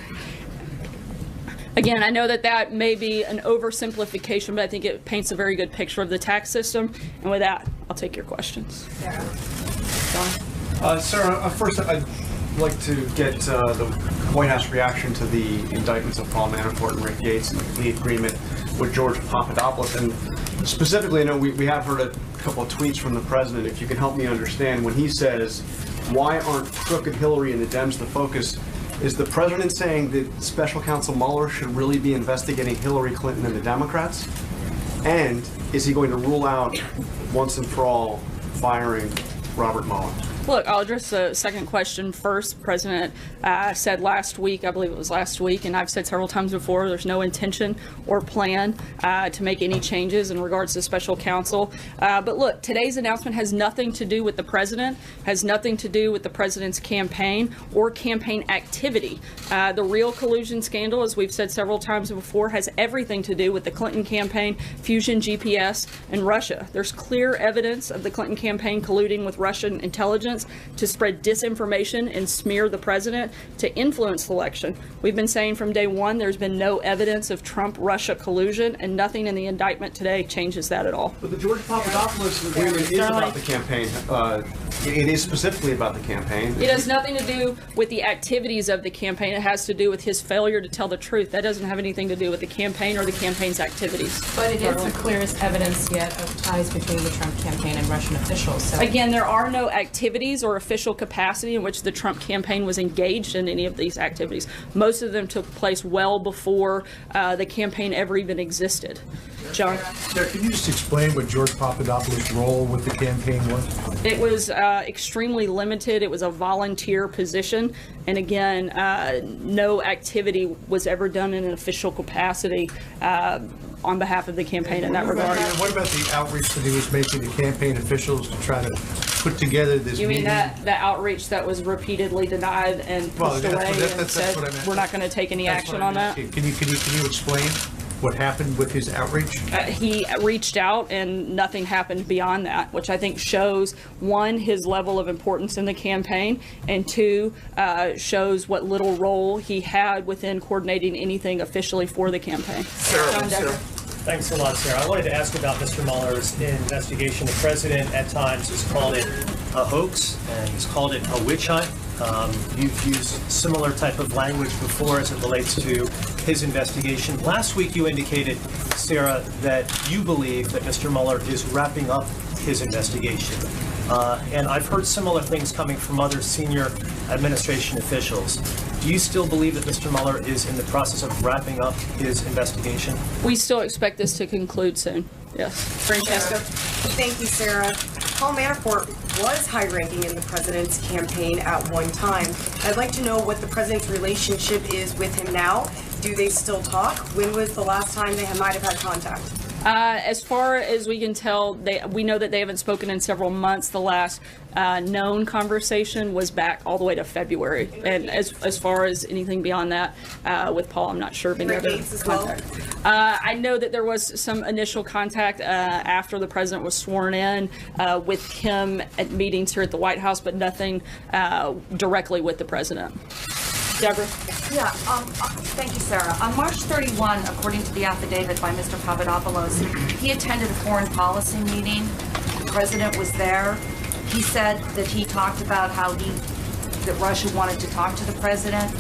Again, I know that that may be an oversimplification, but I think it paints a very good picture of the tax system. And with that, I'll take your questions. Sarah, first I'd like to get the White House reaction to the indictments of Paul Manafort and Rick Gates and the plea agreement with George Papadopoulos. And specifically, I know we have heard a couple of tweets from the president. If you can help me understand, when he says, why aren't crooked Hillary and the Dems the focus? Is the president saying that Special Counsel Mueller should really be investigating Hillary Clinton and the Democrats? And is he going to rule out once and for all firing Robert Mueller? Look, I'll address the second question first. The president said last week, I believe it was last week, and I've said several times before, there's no intention or plan to make any changes in regards to special counsel. But look, today's announcement has nothing to do with the president, has nothing to do with the president's campaign or campaign activity. The real collusion scandal, as we've said several times before, has everything to do with the Clinton campaign, Fusion GPS, and Russia. There's clear evidence of the Clinton campaign colluding with Russian intelligence to spread disinformation and smear the president to influence the election. We've been saying from day one there's been no evidence of Trump-Russia collusion, and nothing in the indictment today changes that at all. But the George Papadopoulos agreement is about the campaign. It is specifically about the campaign. It has nothing to do with the activities of the campaign. It has to do with his failure to tell the truth. That doesn't have anything to do with the campaign or the campaign's activities. But it is the clearest evidence yet of ties between the Trump campaign and Russian officials. So. Again, there are no activities or official capacity in which the Trump campaign was engaged in any of these activities. Most of them took place well before the campaign ever even existed. John? Sarah, can you just explain what George Papadopoulos' role with the campaign was? It was extremely limited. It was a volunteer position. And again, no activity was ever done in an official capacity on behalf of the campaign in that regard. What about the outreach that he was making to campaign officials to try to put together this You mean meeting? that outreach that was repeatedly denied and pushed away and said we're not going to take any action on that? Can you explain what happened with his outreach? He reached out and nothing happened beyond that, which I think shows, one, his level of importance in the campaign, and two, shows what little role he had within coordinating anything officially for the campaign. Sarah, Thanks a lot, Sarah. I wanted to ask about Mr. Mueller's investigation. The president at times has called it a hoax and he's called it a witch hunt. You've used similar type of language before as it relates to his investigation. Last week you indicated, Sarah, that you believe that Mr. Mueller is wrapping up his investigation. And I've heard similar things coming from other senior administration officials. Do you still believe that Mr. Mueller is in the process of wrapping up his investigation? We still expect this to conclude soon. Yes. Francesca? Thank you, Sarah. Paul Manafort was high-ranking in the president's campaign at one time. I'd like to know what the president's relationship is with him now. Do they still talk? When was the last time they might have had contact? As far as we can tell, we know that they haven't spoken in several months. The last known conversation was back all the way to February. And as far as anything beyond that, with Paul, I'm not sure of any other contact. I know that there was some initial contact after the president was sworn in with him at meetings here at the White House, but nothing directly with the president. Deborah? Yeah, thank you, Sarah. On March 31, according to the affidavit by Mr. Papadopoulos, he attended a foreign policy meeting. The president was there. He said that he talked about that Russia wanted to talk to the president.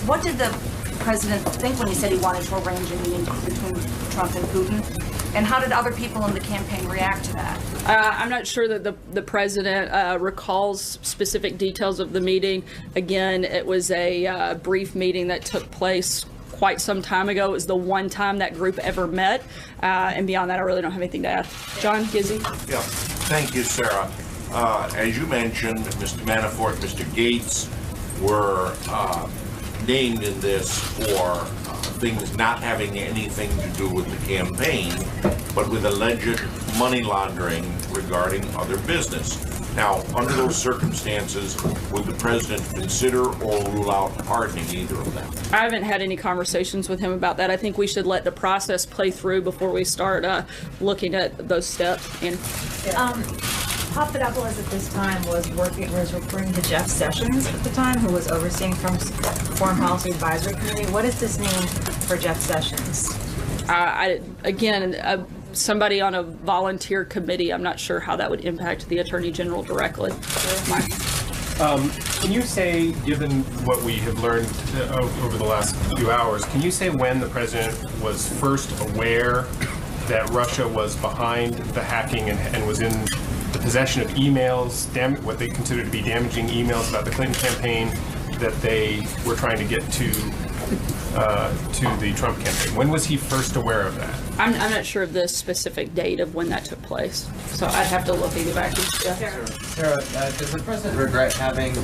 What did the president think when he said he wanted to arrange a meeting between Trump and Putin? And how did other people in the campaign react to that? I'm not sure that the president recalls specific details of the meeting. Again, it was a brief meeting that took place quite some time ago. It was the one time that group ever met. And beyond that, I really don't have anything to add. John Gizzi? Yeah, thank you, Sarah. As you mentioned, Mr. Manafort, Mr. Gates were named in this for things not having anything to do with the campaign, but with alleged money laundering regarding other business. Now, under those circumstances, would the president consider or rule out pardoning either of them? I haven't had any conversations with him about that. I think we should let the process play through before we start looking at those steps. And Papadopoulos at this time was referring to Jeff Sessions at the time, who was overseeing Trump's Foreign Policy Advisory Committee. What does this mean for Jeff Sessions? Somebody on a volunteer committee, I'm not sure how that would impact the Attorney General directly. Mike? Can you say, given what we have learned over the last few hours, can you say when the president was first aware that Russia was behind the hacking and was in the possession of emails, what they considered to be damaging emails about the Clinton campaign that they were trying to get to the Trump campaign? When was he first aware of that? I'm not sure of the specific date of when that took place, so I'd have to look and get back to you. Sarah, does the president regret having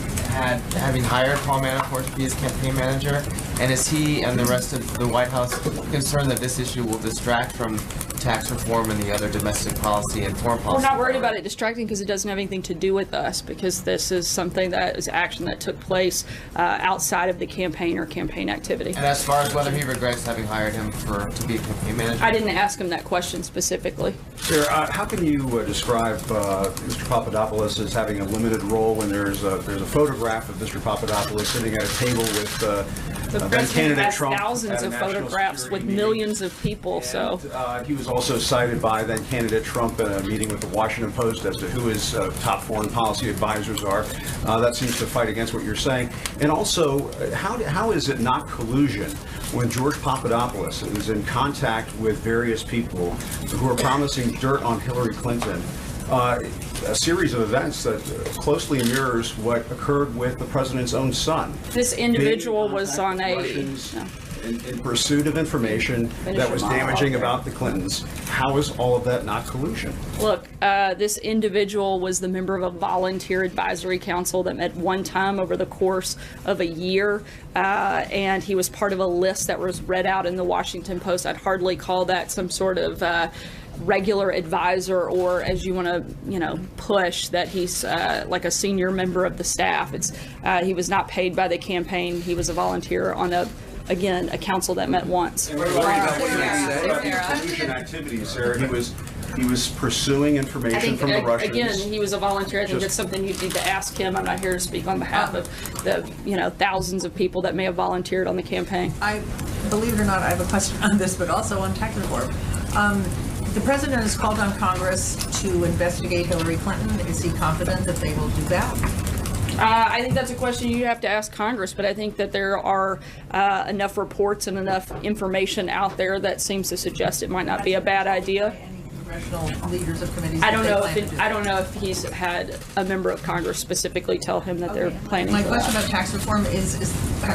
hired Paul Manafort to be his campaign manager? And is he and the rest of the White House concerned that this issue will distract from tax reform and the other domestic policy and foreign policy? We're not worried about it distracting because it doesn't have anything to do with us, because this is something that is action that took place outside of the campaign or campaign activity. And as far as whether he regrets having hired him to be a campaign manager? I didn't ask him that question specifically. Sarah, how can you describe Mr. Papadopoulos as having a limited role when there's a photograph of Mr. Papadopoulos sitting at a table with the then president candidate has Trump thousands of photographs with millions of people. And, so he was also cited by then candidate Trump in a meeting with the Washington Post as to who his top foreign policy advisors are. That seems to fight against what you're saying. And also, how is it not collusion when George Papadopoulos is in contact with various people who are promising dirt on Hillary Clinton? A series of events that closely mirrors what occurred with the president's own son. This individual was on in pursuit of information that was damaging about the Clintons. How is all of that not collusion? Look, this individual was the member of a volunteer advisory council that met one time over the course of a year, and he was part of a list that was read out in the Washington Post. I'd hardly call that some sort of regular advisor, or as you want to, push that he's like a senior member of the staff. He was not paid by the campaign. He was a volunteer on a council that met once. Collusion activities, Sarah. He was pursuing information from the Russians. Again, he was a volunteer. I think it's something you need to ask him. I'm not here to speak on behalf of the thousands of people that may have volunteered on the campaign. Believe it or not, I have a question on this, but also on tax reform. The president has called on Congress to investigate Hillary Clinton. Is he confident that they will do that? I think that's a question you have to ask Congress, but I think that there are enough reports and enough information out there that seems to suggest it might not be a bad idea. Congressional leaders of committees. I don't know if he's had a member of Congress specifically tell him that they're planning. My question about tax reform is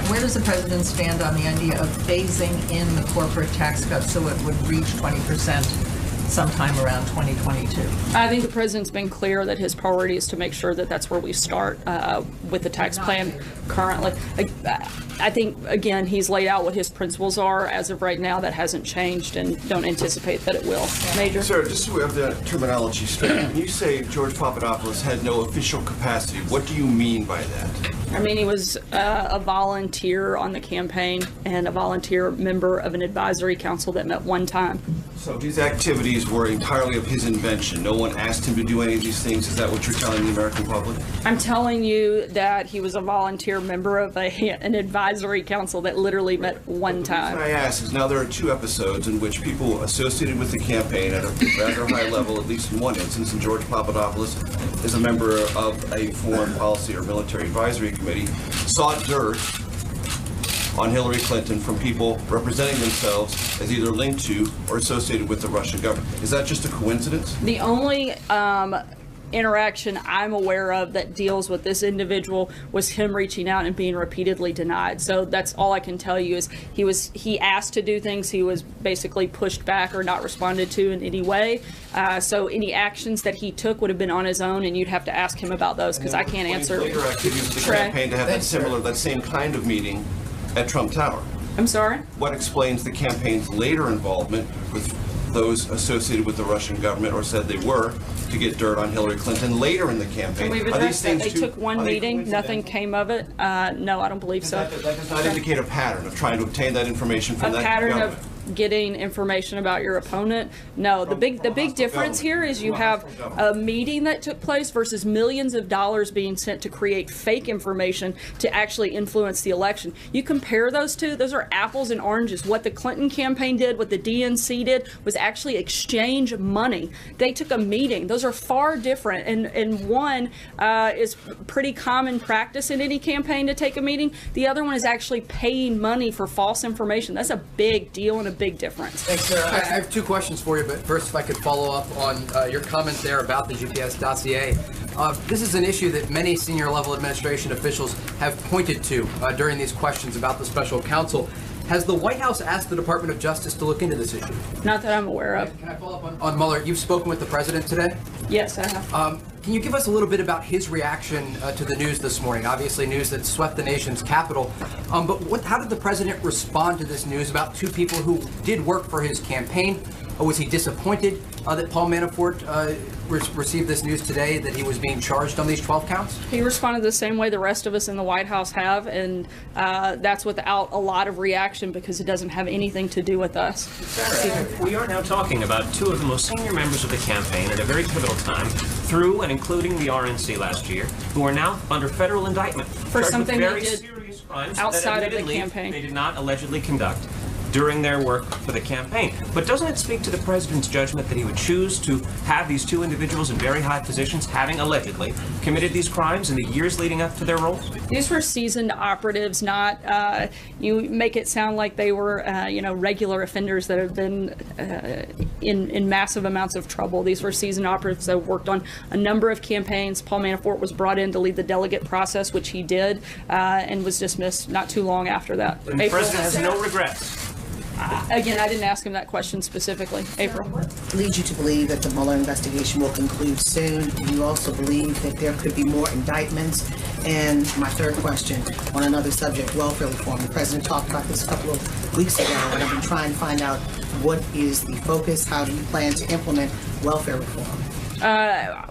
where does the president stand on the idea of phasing in the corporate tax cut so it would reach 20% sometime around 2022? I think the president's been clear that his priority is to make sure that that's where we start with the tax plan currently. I think, again, he's laid out what his principles are. As of right now, that hasn't changed, and don't anticipate that it will. Major? Sir, just so we have the terminology straight, when you say George Papadopoulos had no official capacity, what do you mean by that? I mean, he was a volunteer on the campaign and a volunteer member of an advisory council that met one time. So these activities were entirely of his invention. No one asked him to do any of these things. Is that what you're telling the American public? I'm telling you that he was a volunteer member of an advisory council that literally met one time. What I ask is now there are 2 episodes in which people associated with the campaign at a rather high level, at least in one instance, and George Papadopoulos is a member of a foreign policy or military advisory committee, sought dirt on Hillary Clinton from people representing themselves as either linked to or associated with the Russian government. Is that just a coincidence? The only interaction I'm aware of that deals with this individual was him reaching out and being repeatedly denied. So that's all I can tell you is he asked to do things, he was basically pushed back or not responded to in any way. So any actions that he took would have been on his own, and you'd have to ask him about those because I can't answer. Later activities of the campaign to have that same kind of meeting at Trump Tower. I'm sorry? What explains the campaign's later involvement with those associated with the Russian government, or said they were, to get dirt on Hillary Clinton later in the campaign? We've addressed that. They took one meeting, nothing came of it. No, I don't believe so. That does not indicate a pattern of trying to obtain that information from that pattern government. of getting information about your opponent. No, the big difference here is you have a meeting that took place versus millions of dollars being sent to create fake information to actually influence the election. You compare those two, those are apples and oranges. What the Clinton campaign did, what the DNC did, was actually exchange money. They took a meeting. Those are far different, and one is pretty common practice in any campaign to take a meeting. The other one is actually paying money for false information. That's a big deal and a big difference. Thanks, Sarah. I have 2 questions for you, but first, if I could follow up on your comment there about the GPS dossier. This is an issue that many senior level administration officials have pointed to during these questions about the special counsel. Has the White House asked the Department of Justice to look into this issue? Not that I'm aware of. Can I follow up on Mueller? You've spoken with the president today? Yes, I have. Can you give us a little bit about his reaction to the news this morning? Obviously, news that swept the nation's capital. But how did the president respond to this news about 2 people who did work for his campaign? Was he disappointed that Paul Manafort received this news today that he was being charged on these 12 counts? He responded the same way the rest of us in the White House have, and that's without a lot of reaction because it doesn't have anything to do with us. We are now talking about 2 of the most senior members of the campaign at a very pivotal time, through and including the RNC last year, who are now under federal indictment for something they did serious crimes outside that of the campaign. They did not allegedly conduct during their work for the campaign. But doesn't it speak to the president's judgment that he would choose to have these 2 individuals in very high positions, having allegedly committed these crimes in the years leading up to their roles? These were seasoned operatives, not you make it sound like they were regular offenders that have been in massive amounts of trouble. These were seasoned operatives that worked on a number of campaigns. Paul Manafort was brought in to lead the delegate process, which he did, and was dismissed not too long after that. And the president has no regrets. Again, I didn't ask him that question specifically. April. What leads you to believe that the Mueller investigation will conclude soon? Do you also believe that there could be more indictments? And my third question on another subject, welfare reform. The president talked about this a couple of weeks ago, and I've been trying to find out what is the focus, how do you plan to implement welfare reform?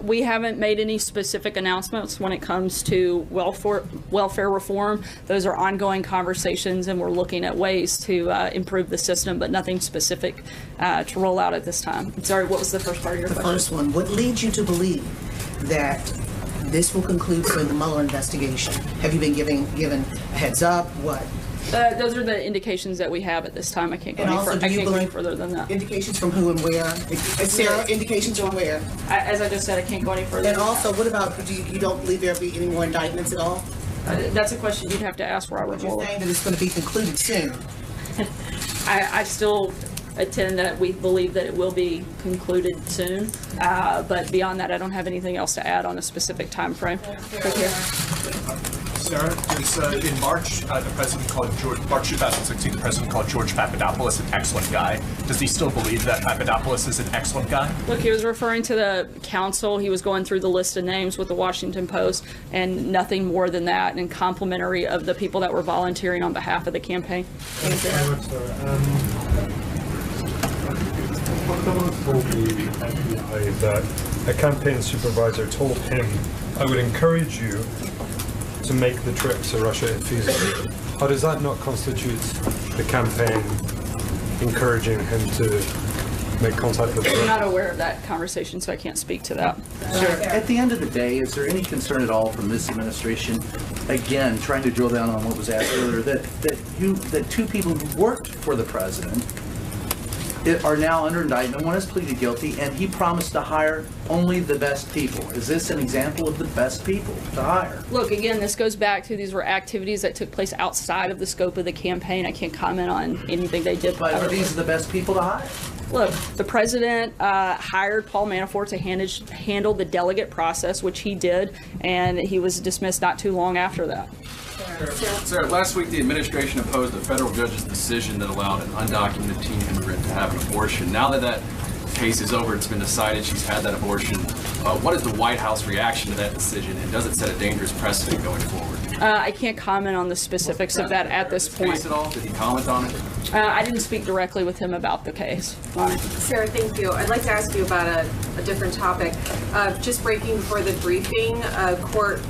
We haven't made any specific announcements when it comes to welfare reform. Those are ongoing conversations, and we're looking at ways to improve the system, but nothing specific to roll out at this time. Sorry, what was the first part of your question? The first one, what leads you to believe that this will conclude soon, the Mueller investigation? Have you been given a heads up? What? Those are the indications that we have at this time. I can't go, any further than that. Indications from who and where? Sarah, indications from where? As I just said, I can't go any further. And also, what about, you don't believe there'll be any more indictments at all? That's a question you'd have to ask Robert Mueller. You're saying that it's going to be concluded soon. I still attend that we believe that it will be concluded soon, but beyond that, I don't have anything else to add on a specific time frame. Sarah, in March, the president called March 2016, the president called George Papadopoulos an excellent guy. Does he still believe that Papadopoulos is an excellent guy? Look, he was referring to the council. He was going through the list of names with the Washington Post, and nothing more than that, and complimentary of the people that were volunteering on behalf of the campaign. Papadopoulos told the FBI that a campaign supervisor told him, "I would encourage you to make the trip to Russia if feasible." How does that not constitute the campaign encouraging him to make contact with I'm not aware of that conversation, so I can't speak to that. Sir, at the end of the day, is there any concern at all from this administration, again, trying to drill down on what was asked earlier, that two people who worked for the president are now under indictment? One has pleaded guilty, and he promised to hire only the best people. Is this an example of the best people to hire? Look, again, this goes back to these were activities that took place outside of the scope of the campaign. I can't comment on anything they did. But are these the best people to hire? Look, the president hired Paul Manafort to handle the delegate process, which he did, and he was dismissed not too long after that. Sir, last week the administration opposed a federal judge's decision that allowed an undocumented teen immigrant to have an abortion. Now that that case is over, it's been decided she's had that abortion. What is the White House reaction to that decision, and does it set a dangerous precedent going forward? I can't comment on the specifics of that at this point. At all? Did he comment on it? I didn't speak directly with him about the case. Sarah, thank you. I'd like to ask you about a different topic. Just breaking before the briefing, court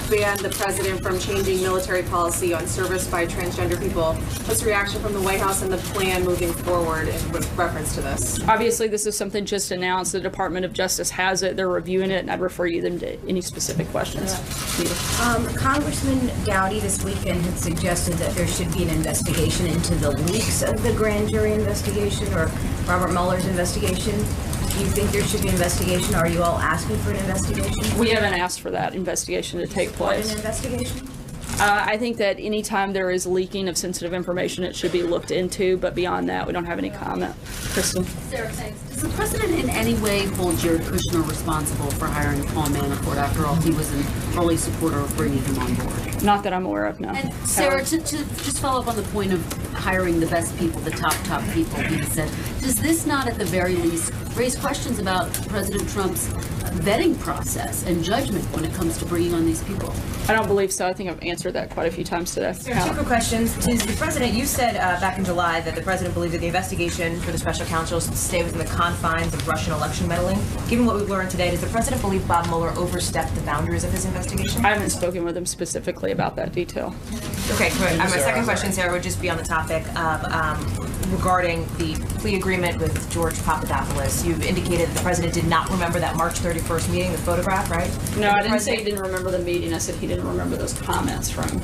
banned the president from changing military policy on service by transgender people. What's the reaction from the White House and the plan moving forward with reference to this? Obviously, this is something just announced. The Department of Justice has it. They're reviewing it, and I'd refer them to any specific questions. Congressman Dowdy this weekend had suggested that there should be an investigation into the leaks of the grand jury investigation or Robert Mueller's investigation. Do you think there should be an investigation? Are you all asking for an investigation? We haven't asked for that investigation to take place. An investigation? I think that anytime there is leaking of sensitive information, it should be looked into, but beyond that, we don't have any comment. Kristen? Sarah, thanks. Does the president in any way hold Jared Kushner responsible for hiring Paul Manafort? After all, he was an early supporter of bringing him on board. Not that I'm aware of, no. And Sarah, to just follow up on the point of hiring the best people, the top people, he said, does this not at the very least raise questions about President Trump's vetting process and judgment when it comes to bringing on these people? I don't believe so. I think I've answered that quite a few times today. Sarah, two quick questions. To the president, you said back in July that the president believed that the investigation for the special counsel should stay within the confines of Russian election meddling. Given what we've learned today, does the president believe Bob Mueller overstepped the boundaries of his investigation? I haven't spoken with him specifically about that detail. Okay, good. My second question, Sarah, would just be on the topic of regarding the plea agreement with George Papadopoulos. You've indicated that the president did not remember that March 31st meeting, the photograph, right? No, I didn't say he didn't remember the meeting. I said he didn't remember those comments from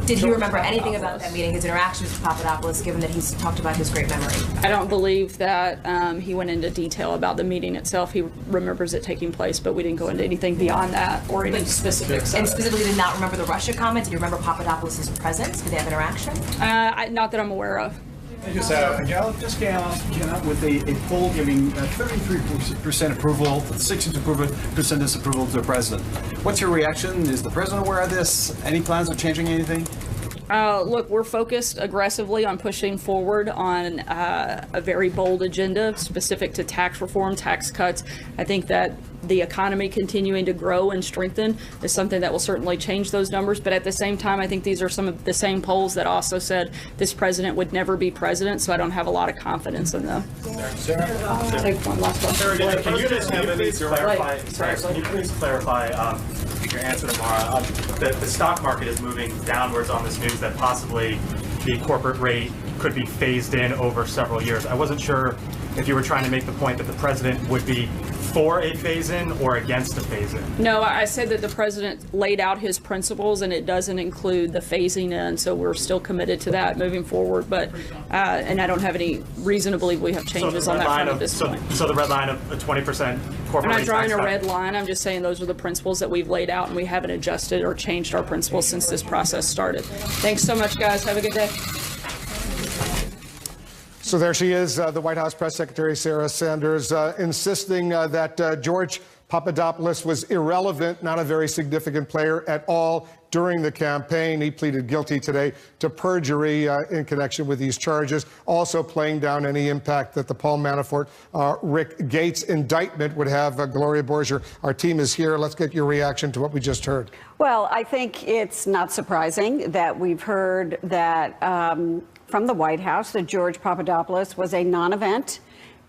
Did he remember anything about that meeting, his interactions with Papadopoulos, given that he's talked about his great memory? I don't believe that he went into detail about the meeting itself. He remembers it taking place, but we didn't go into anything beyond that or any specifics. And specifically did not remember the Russia comment? Did you remember Papadopoulos' presence? Did they have interaction? Not that I'm aware of. Just came out with a poll giving 33% approval, 62% disapproval to the president. What's your reaction? Is the president aware of this? Any plans of changing anything? Look, we're focused aggressively on pushing forward on a very bold agenda specific to tax reform, tax cuts. I think that the economy continuing to grow and strengthen is something that will certainly change those numbers. But at the same time, I think these are some of the same polls that also said this president would never be president, so I don't have a lot of confidence in them. Sarah? Take one last one. Sarah, can you please clarify your answer tomorrow? The stock market is moving downwards on this news that possibly the corporate rate could be phased in over several years. I wasn't sure if you were trying to make the point that the president would be for a phase-in or against a phase-in? No, I said that the president laid out his principles, and it doesn't include the phasing in, so we're still committed to that moving forward, but, and I don't have any reason to believe we have changes on that front at this point. So the red line of a 20% corporate I'm not rate drawing tax a cut. red line, I'm just saying those are the principles that we've laid out, and we haven't adjusted or changed our principles since this process started. Thanks so much, guys. Have a good day. So there she is, the White House Press Secretary Sarah Sanders, insisting that George Papadopoulos was irrelevant, not a very significant player at all during the campaign. He pleaded guilty today to perjury in connection with these charges, also playing down any impact that the Paul Manafort, Rick Gates indictment would have. Gloria Borger, our team is here. Let's get your reaction to what we just heard. Well, I think it's not surprising that we've heard that from the White House that George Papadopoulos was a non-event,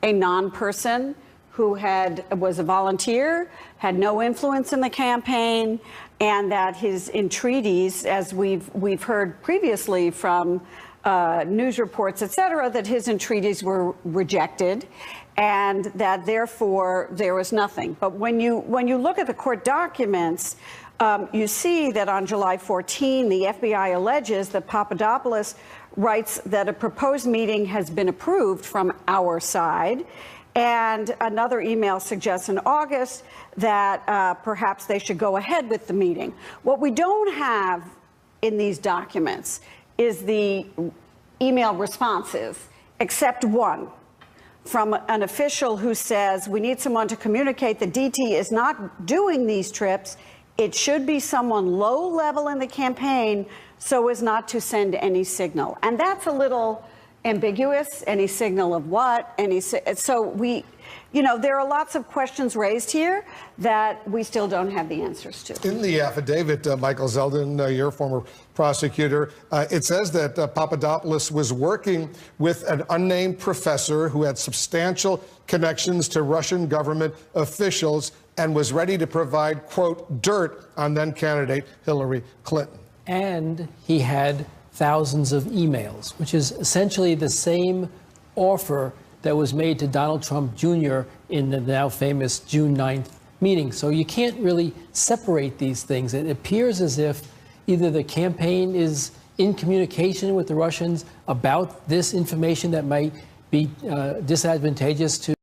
a non-person who was a volunteer, had no influence in the campaign, and that his entreaties, as we've heard previously from news reports, et cetera, that his entreaties were rejected, and that therefore there was nothing. But when you look at the court documents, you see that on July 14, the FBI alleges that Papadopoulos writes that a proposed meeting has been approved from our side. And another email suggests in August that perhaps they should go ahead with the meeting. What we don't have in these documents is the email responses, except one from an official who says, we need someone to communicate that DT is not doing these trips. It should be someone low level in the campaign so as not to send any signal. And that's a little ambiguous. Any signal of what? So we, there are lots of questions raised here that we still don't have the answers to. In the affidavit, Michael Zeldin, your former prosecutor, it says that Papadopoulos was working with an unnamed professor who had substantial connections to Russian government officials and was ready to provide, quote, dirt on then candidate Hillary Clinton. And he had thousands of emails, which is essentially the same offer that was made to Donald Trump Jr. in the now famous June 9th meeting. So you can't really separate these things. It appears as if either the campaign is in communication with the Russians about this information that might be disadvantageous to